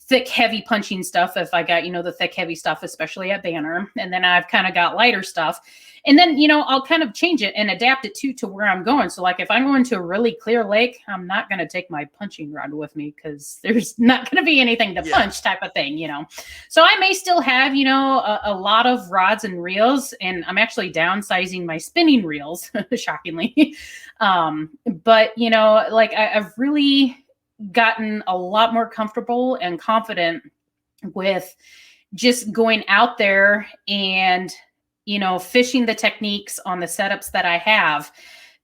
thick, heavy punching stuff if I got, the thick, heavy stuff, especially at Banner. And then I've kind of got lighter stuff. And then, I'll kind of change it and adapt it to where I'm going. So like if I'm going to a really clear lake, I'm not going to take my punching rod with me because there's not going to be anything to punch type of thing, So I may still have, a lot of rods and reels, and I'm actually downsizing my spinning reels, shockingly. But, like I've really gotten a lot more comfortable and confident with just going out there and, fishing the techniques on the setups that I have,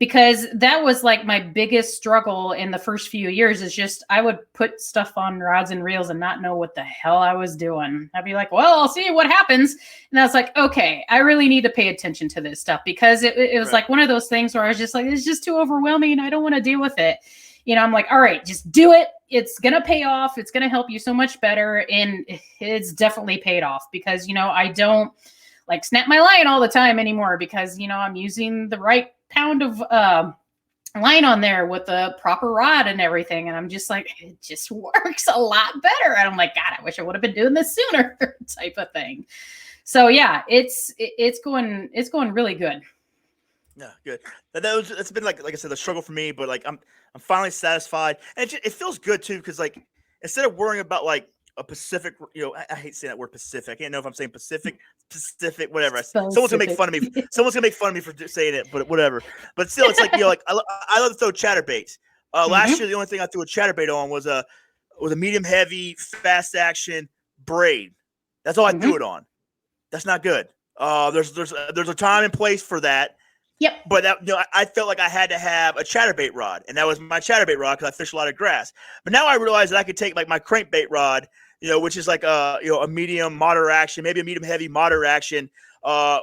because that was like my biggest struggle in the first few years is just I would put stuff on rods and reels and not know what the hell I was doing. I'd be like, well, I'll see what happens. And I was like, okay, I really need to pay attention to this stuff, because it was like one of those things where I was just like, it's just too overwhelming. I don't want to deal with it. I'm like, all right, just do it. It's going to pay off. It's going to help you so much better. And it's definitely paid off, because, I don't like snap my line all the time anymore, because, I'm using the right pound of line on there with the proper rod and everything. And I'm just like, it just works a lot better. And I'm like, God, I wish I would have been doing this sooner type of thing. So yeah, it's going really good. Yeah, good. It's been like I said, the struggle for me, but like I'm finally satisfied, and it feels good too, because like instead of worrying about like a Pacific, I hate saying that word Pacific. I can't know if I'm saying Pacific, whatever. Someone's gonna make fun of me. Someone's gonna make fun of me for saying it, but whatever. But still, it's like like I love to throw chatterbaits. Last year, the only thing I threw a chatterbait on was a medium heavy fast action braid. That's all I threw it on. That's not good. There's a time and place for that. Yep. But that I felt like I had to have a chatterbait rod, and that was my chatterbait rod because I fish a lot of grass. But now I realize that I could take like my crankbait rod, which is like a medium moderate action, maybe a medium heavy moderate action,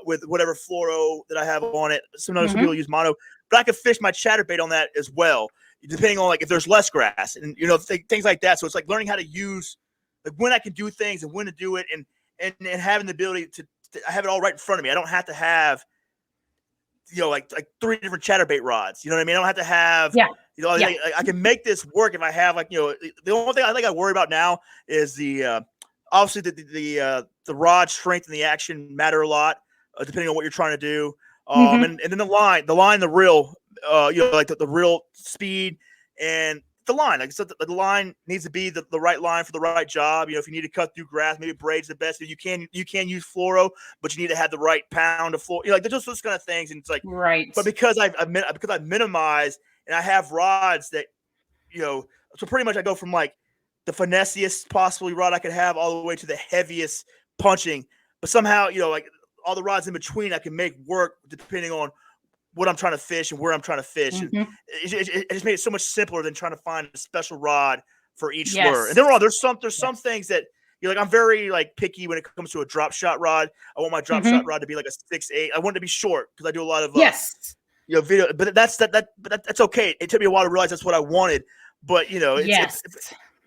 with whatever fluoro that I have on it. Sometimes some people use mono, but I could fish my chatterbait on that as well, depending on like if there's less grass and things like that. So it's like learning how to use like when I can do things and when to do it, and having the ability to have it all right in front of me. I don't have to have like 3 different chatterbait rods. You know what I mean? I don't have to have, I can make this work if I have like, the only thing I think I worry about now is the, obviously the rod strength and the action matter a lot, depending on what you're trying to do. And then the reel, like the reel speed and the line. Like I said, the line needs to be the right line for the right job. If you need to cut through grass, maybe braid's the best. You can use fluoro, but you need to have the right pound of fluoro. Like there's those kind of things, and it's like right. But because I've minimized and I have rods that so pretty much I go from like the finessiest possibly rod I could have all the way to the heaviest punching. But somehow like all the rods in between I can make work depending on what I'm trying to fish and where I'm trying to fish. And it just made it so much simpler than trying to find a special rod for each lure. And there's some things that like I'm very like picky when it comes to a drop shot rod. I want my drop shot rod to be like a 6/8. I want it to be short because I do a lot of video. But that's okay. It took me a while to realize that's what I wanted. But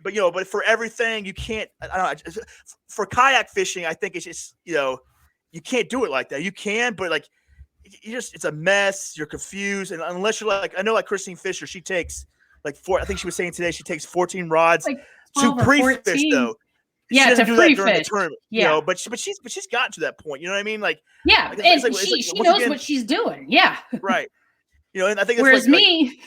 but for everything you can't. I don't know. For kayak fishing, I think it's just you can't do it like that. You can, but like. It's a mess. You're confused, and unless you're like, I know, like Christine Fisher, she takes like 4. I think she was saying today she takes 14 rods like to pre-fish though. She doesn't do that during the tournament. But she's gotten to that point. You know what I mean? Like and she knows what she's doing. Yeah, right. And I think whereas me.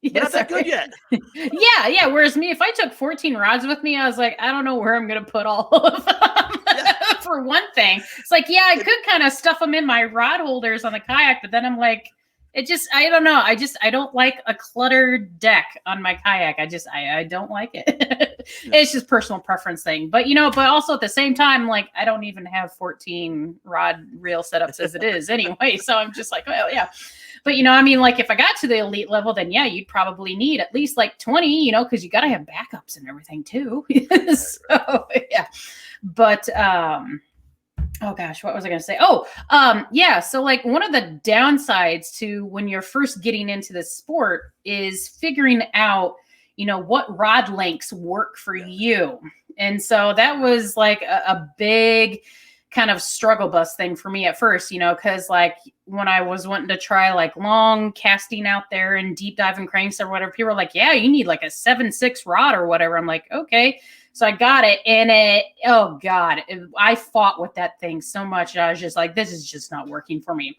Not that good yet. Yeah. Whereas me, if I took 14 rods with me, I was like, I don't know where I'm going to put all of them. For one thing, it's like, I could kind of stuff them in my rod holders on the kayak, but then I'm like, I don't know. I don't like a cluttered deck on my kayak. I don't like it. It's just personal preference thing. But, but also at the same time, like, I don't even have 14 rod reel setups as it is anyway. So I'm just like, well, yeah. But, like if I got to the elite level, then you'd probably need at least like 20, because you got to have backups and everything too. So, yeah. But, oh gosh, what was I going to say? So like one of the downsides to when you're first getting into the sport is figuring out, what rod lengths work for you. And so that was like a big kind of struggle bus thing for me at first, because like when I was wanting to try like long casting out there and deep diving cranks or whatever, people were like, yeah, you need like a 7/6 rod or whatever. I'm like, okay. So I got it, and I fought with that thing so much. I was just like, this is just not working for me.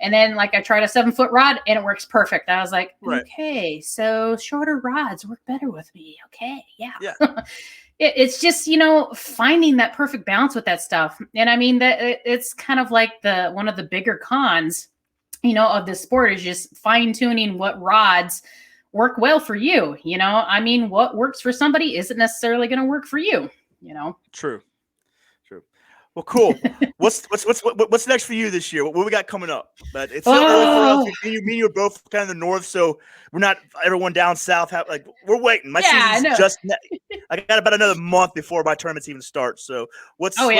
And then like I tried a 7-foot rod and it works perfect. I was like, okay, so shorter rods work better with me. Okay. Yeah. It's just, finding that perfect balance with that stuff. And I mean that it's kind of like one of the bigger cons, of this sport is just fine tuning what rods work well for you. I mean, what works for somebody isn't necessarily going to work for you, True. Well, cool. What's next for you this year? What we got coming up? But it's still early for us. Me and you are both kind of the north, so we're not everyone down south. We're waiting. My season's just. I got about another month before my tournaments even start. So what are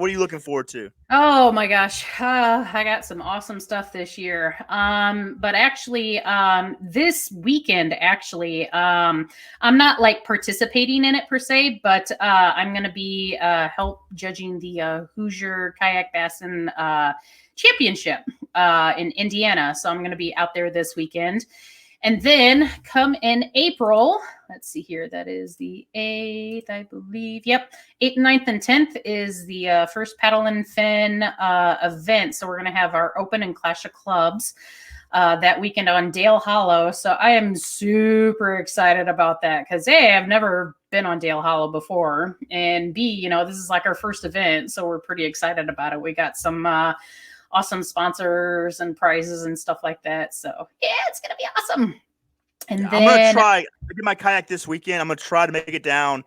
you looking forward to? Oh my gosh, I got some awesome stuff this year. But actually, this weekend, I'm not like participating in it per se, but I'm going to be help judging the Hoosier Kayak Bassin Championship in Indiana. So I'm going to be out there this weekend. And then come in April, let's see here, that is the 8th, I believe. Yep, 8th, 9th, and 10th is the first Paddle and Fin event. So we're going to have our Open and Clash of Clubs that weekend on Dale Hollow. So I am super excited about that because, A, I've never been on Dale Hollow before. And B, this is like our first event. So we're pretty excited about it. We got some awesome sponsors and prizes and stuff like that. So yeah, it's gonna be awesome. And then I'm gonna try. I did my kayak this weekend. I'm gonna try to make it down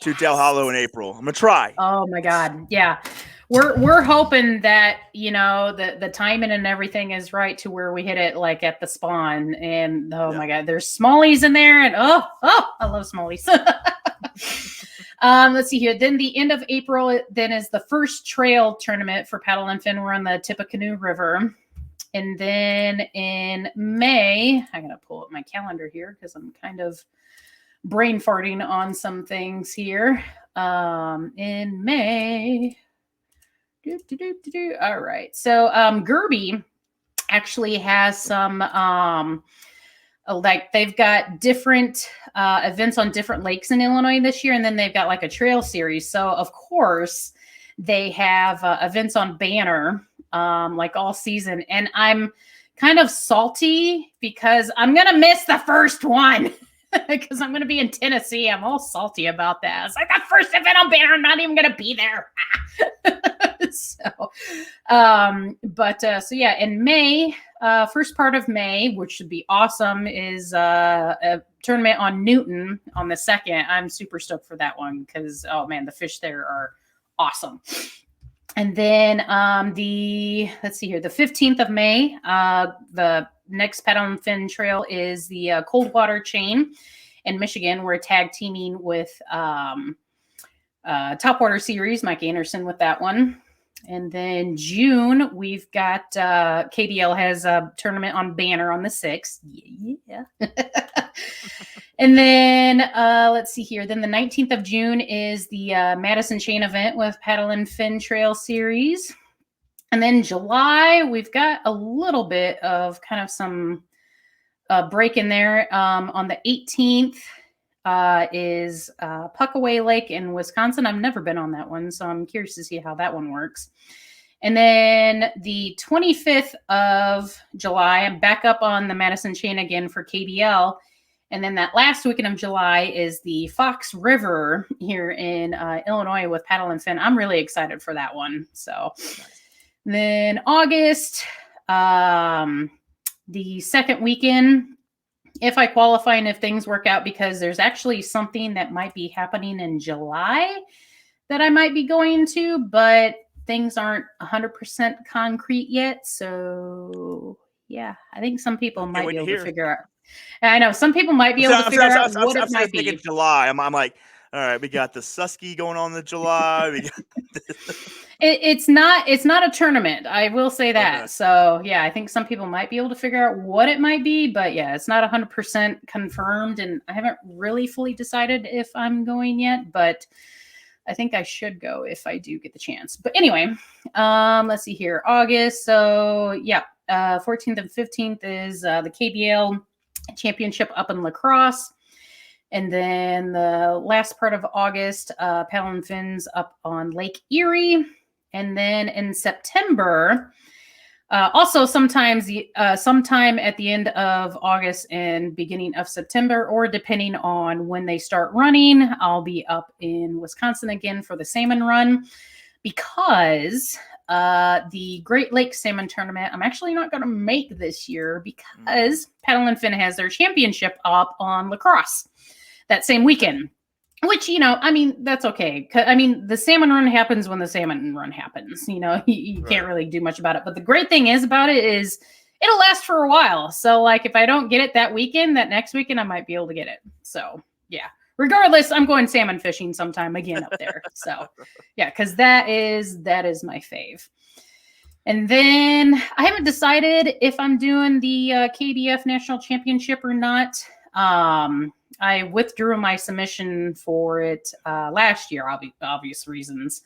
to Dale Hollow in April. I'm gonna try. Oh my God, yeah. We're hoping that the timing and everything is right to where we hit it like at the spawn. And my God, there's smallies in there, and I love smallies. Let's see here. Then the end of April then is the first trail tournament for Paddle and Fin. We're on the Tippecanoe River. And then in May, I got to pull up my calendar here because I'm kind of brain farting on some things here. In May. All right. So Gerby actually has some like they've got different events on different lakes in Illinois this year. And then they've got like a trail series. So of course they have events on Banner like all season. And I'm kind of salty because I'm going to miss the first one because I'm going to be in Tennessee. I'm all salty about that. It's like the first event on Banner. I'm not even going to be there. So yeah, in May, first part of May, which should be awesome, is a tournament on Newton on the 2nd. I'm super stoked for that one because, oh man, the fish there are awesome. And then let's see here, the 15th of May, the next Paddle and Fin Trail is the Coldwater Chain in Michigan. We're tag teaming with Topwater Series, Mike Anderson with that one. And then June, we've got KBL has a tournament on Banner on the 6th. Yeah. And then let's see here. Then the 19th of June is the Madison Chain event with Paddle and Fin Trail Series. And then July, we've got a little bit of kind of some break in there. On the 18th is Puckaway Lake in Wisconsin. I've never been on that one, so I'm curious to see how that one works. And then the 25th of July, I'm back up on the Madison Chain again for KBL. And then that last weekend of July is the Fox River here in Illinois with Paddle and Fin. I'm really excited for that one. So then August, the second weekend, if I qualify and if things work out, because there's actually something that might be happening in July that I might be going to, but things aren't 100% concrete yet. So yeah, I think some people might be able to figure out. I know some people might be able to figure out what it might be. July. I'm like, all right, we got the Susky going on in July. We got it's not a tournament. I will say that. Okay. So yeah, I think some people might be able to figure out what it might be, but yeah, it's not 100% confirmed, and I haven't really fully decided if I'm going yet, but I think I should go if I do get the chance. But anyway, let's see here, August. So yeah, 14th and 15th is the KBL Championship up in La Crosse. And then the last part of August, Paddle and Fins up on Lake Erie. And then in September, also sometime at the end of August and beginning of September, or depending on when they start running, I'll be up in Wisconsin again for the salmon run, because the Great Lakes Salmon Tournament, I'm actually not going to make this year because Paddle and Fin has their championship up on La Crosse that same weekend. Which, I mean, that's okay. I mean, the salmon run happens when the salmon run happens. You can't really do much about it. But the great thing is about it is it'll last for a while. So, like, if I don't get it that weekend, that next weekend, I might be able to get it. So, yeah. Regardless, I'm going salmon fishing sometime again up there. So, yeah, because that is my fave. And then I haven't decided if I'm doing the KBF National Championship or not. I withdrew my submission for it last year, obvious reasons.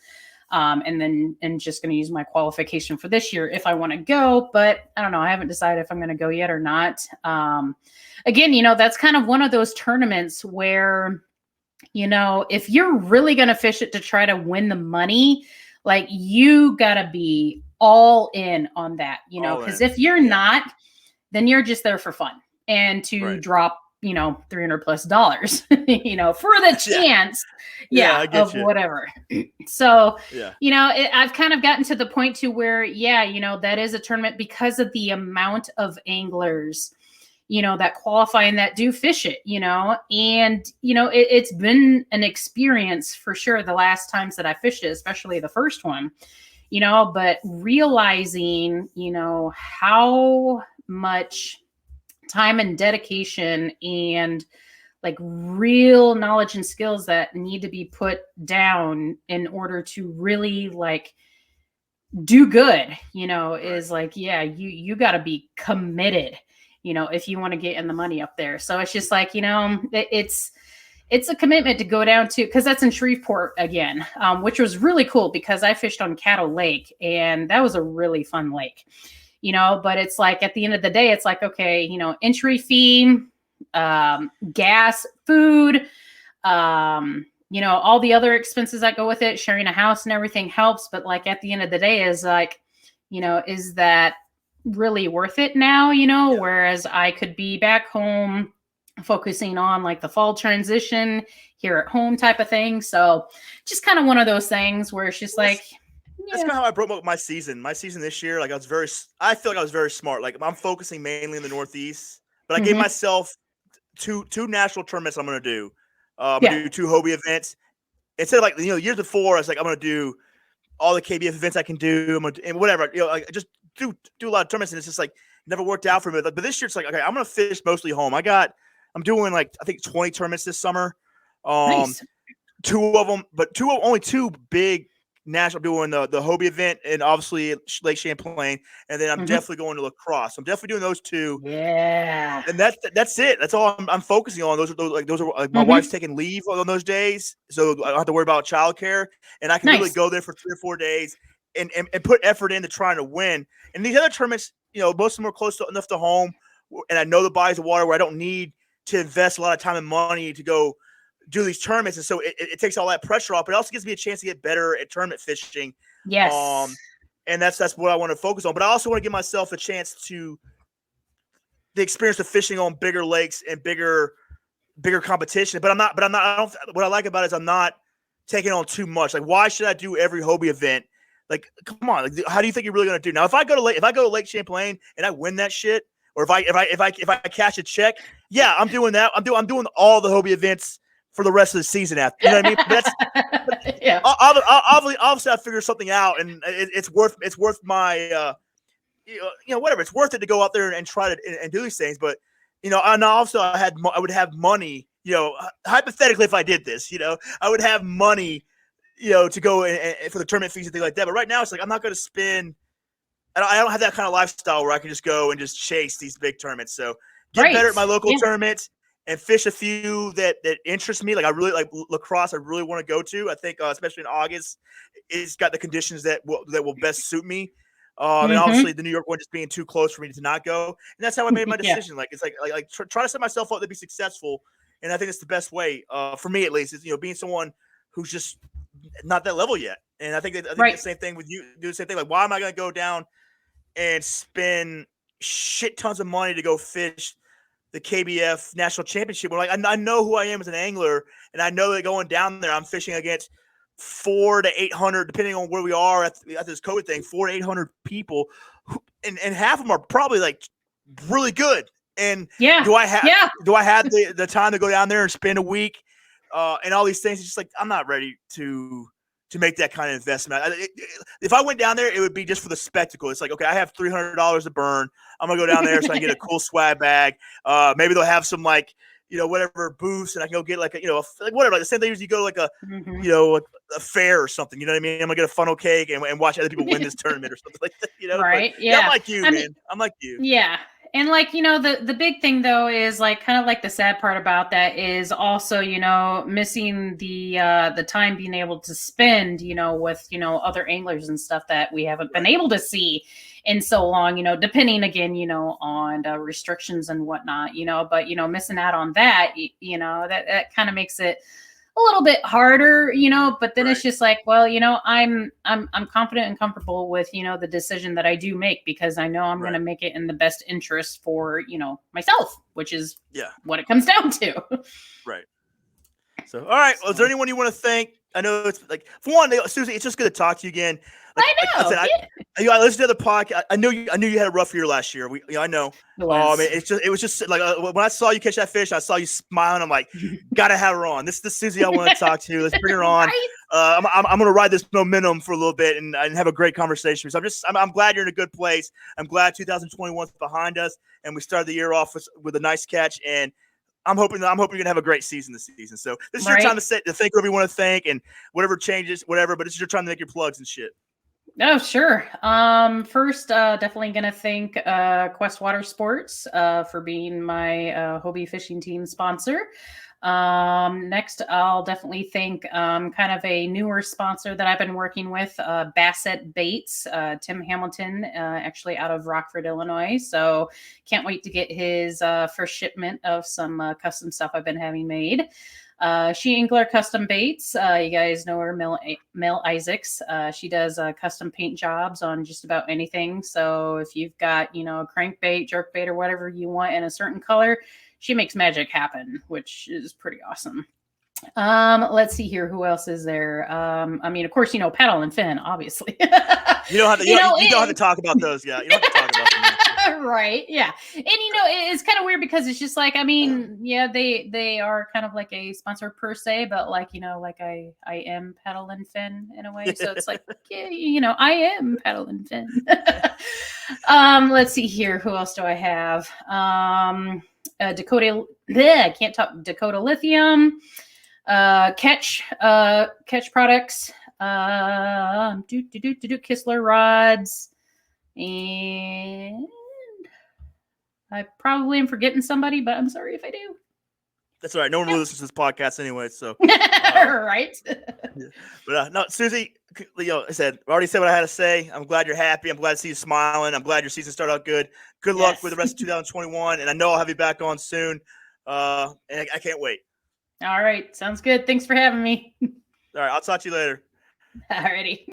And just going to use my qualification for this year if I want to go. But I don't know. I haven't decided if I'm going to go yet or not. Again, that's kind of one of those tournaments where, if you're really going to fish it to try to win the money, like you got to be all in on that, because if you're not, then you're just there for fun and to drop $300+ for the chance of whatever. So I've kind of gotten to the point to where that is a tournament because of the amount of anglers that qualify and that do fish it, and it's been an experience for sure the last times that I fished it, especially the first one, but realizing how much time and dedication and like real knowledge and skills that need to be put down in order to really like do good, is like, you got to be committed, if you want to get in the money up there. So it's just like, it's a commitment to go down to, because that's in Shreveport again, which was really cool because I fished on Caddo Lake and that was a really fun lake. But it's like at the end of the day, it's like, okay, entry fee, gas, food, all the other expenses that go with it, sharing a house and everything helps. But like at the end of the day is like, is that really worth it now? Whereas I could be back home focusing on like the fall transition here at home type of thing. So just kind of one of those things where it's just like, that's kind of how I broke up my season. My season this year, like I feel like I was very smart. Like I'm focusing mainly in the Northeast, but I gave myself two national tournaments I'm going to do. I'm going to do 2 Hobie events. Instead of like, years before, I was like, I'm going to do all the KBF events I can do. I'm going to, and whatever, like just do a lot of tournaments. And it's just like, never worked out for me. But this year it's like, okay, I'm going to fish mostly home. I'm doing like, I think 20 tournaments this summer. Nice. Only 2 big national. I'm doing the Hobie event and obviously Lake Champlain, and then I'm definitely going to La Crosse. I'm definitely doing those 2. Yeah, and that's it. That's all I'm focusing on. Those are like my wife's taking leave on those days, so I don't have to worry about childcare, and I can really go there for 3 or 4 days and put effort into trying to win. And these other tournaments, most of them are close enough to home, and I know the bodies of water where I don't need to invest a lot of time and money to go do these tournaments, and so it takes all that pressure off. But it also gives me a chance to get better at tournament fishing. Yes. And that's what I want to focus on. But I also want to give myself a chance to the experience of fishing on bigger lakes and bigger competition. But I'm not. What I like about it is I'm not taking on too much. Like, why should I do every Hobie event? Like, come on. Like, how do you think you're really going to do? Now, if I go to Lake Champlain and I win that shit, or if I cash a check, yeah, I'm doing that. I'm doing all the Hobie events for the rest of the season after. You know what I mean? That's obviously I figure something out, and it's worth my whatever. It's worth it to go out there and try to and do these things. But and also I would have money. Hypothetically, if I did this, I would have money, to go and for the tournament fees and things like that. But right now, it's like I'm not going to spend. I don't have that kind of lifestyle where I can just go and just chase these big tournaments. So get better at my local tournaments and fish a few that interest me. Like I really like La Crosse. I really want to go to. I think especially in August, it's got the conditions that will best suit me. And obviously the New York one just being too close for me to not go. And that's how I made my decision. Like it's like try to set myself up to be successful. And I think it's the best way for me at least is being someone who's just not that level yet. And I think the same thing with you. Do the same thing. Like why am I going to go down and spend shit tons of money to go fish the KBF National Championship? Like I know who I am as an angler, and I know that going down there, I'm fishing against 400 to 800, depending on where we are at this COVID thing, 400 to 800 people, and half of them are probably like really good. And do I have the time to go down there and spend a week and all these things. It's just like I'm not ready to make that kind of investment. If I went down there, it would be just for the spectacle. It's like, okay, I have $300 to burn. I'm gonna go down there so I can get a cool swag bag. Maybe they'll have some like whatever booths, and I can go get like like whatever. Like the same thing as you go to like a a fair or something. You know what I mean? I'm gonna get a funnel cake and watch other people win this tournament or something like that. Right? But, I'm like you, man. I'm like you. Yeah. And like, the big thing though is like kind of like the sad part about that is also, missing the time being able to spend, with, other anglers and stuff that we haven't been able to see in so long, depending again, on restrictions and whatnot, but, missing out on that, that kind of makes it a little bit harder, but then it's just like, well, I'm confident and comfortable with, the decision that I do make, because I know I'm going to make it in the best interest for, myself, which is what it comes down to. Right. So, all right. Well, is there anyone you want to thank? I know it's like, for one, Susie, it's just good to talk to you again. Like, I know. Like I said, I listened to the podcast. I knew you had a rough year last year. I know. It was just like when I saw you catch that fish, I saw you smiling. I'm like, gotta have her on. This is the Susie I want to talk to. Let's bring her on. I'm gonna ride this momentum for a little bit and have a great conversation. So I'm glad you're in a good place. I'm glad 2021 is behind us and we started the year off with a nice catch. And I'm hoping you're gonna have a great season this season. So this is your time to thank whoever you want to thank and whatever changes, whatever. But it's your time to make your plugs and shit. Oh, sure. First, definitely going to thank Quest Water Sports for being my Hobie fishing team sponsor. Next, I'll definitely thank kind of a newer sponsor that I've been working with, Bassett Baits, Tim Hamilton, actually out of Rockford, Illinois. So can't wait to get his first shipment of some custom stuff I've been having made. She Angler Custom Baits. You guys know her, Mel Isaacs. She does custom paint jobs on just about anything. So if you've got, a crankbait, jerkbait, or whatever you want in a certain color, she makes magic happen, which is pretty awesome. Let's see here. Who else is there? Of course, Paddle and Fin, obviously. You don't have to talk about those guys. You don't have to talk about them. Right. Yeah. And it's kind of weird because it's just like, they are kind of like a sponsor per se, but like, like I am Paddle and Fin in a way. So it's like, I am Paddle and Fin. Let's see here. Who else do I have? Dakota Lithium, Catch Products, Kistler Rods, and I probably am forgetting somebody, but I'm sorry if I do. That's all right. No one really listens to this podcast anyway, so right. But no, Susie, I already said what I had to say. I'm glad you're happy. I'm glad to see you smiling. I'm glad your season started out good. Good luck with the rest of 2021, and I know I'll have you back on soon. And I can't wait. All right, sounds good. Thanks for having me. All right, I'll talk to you later. Alrighty.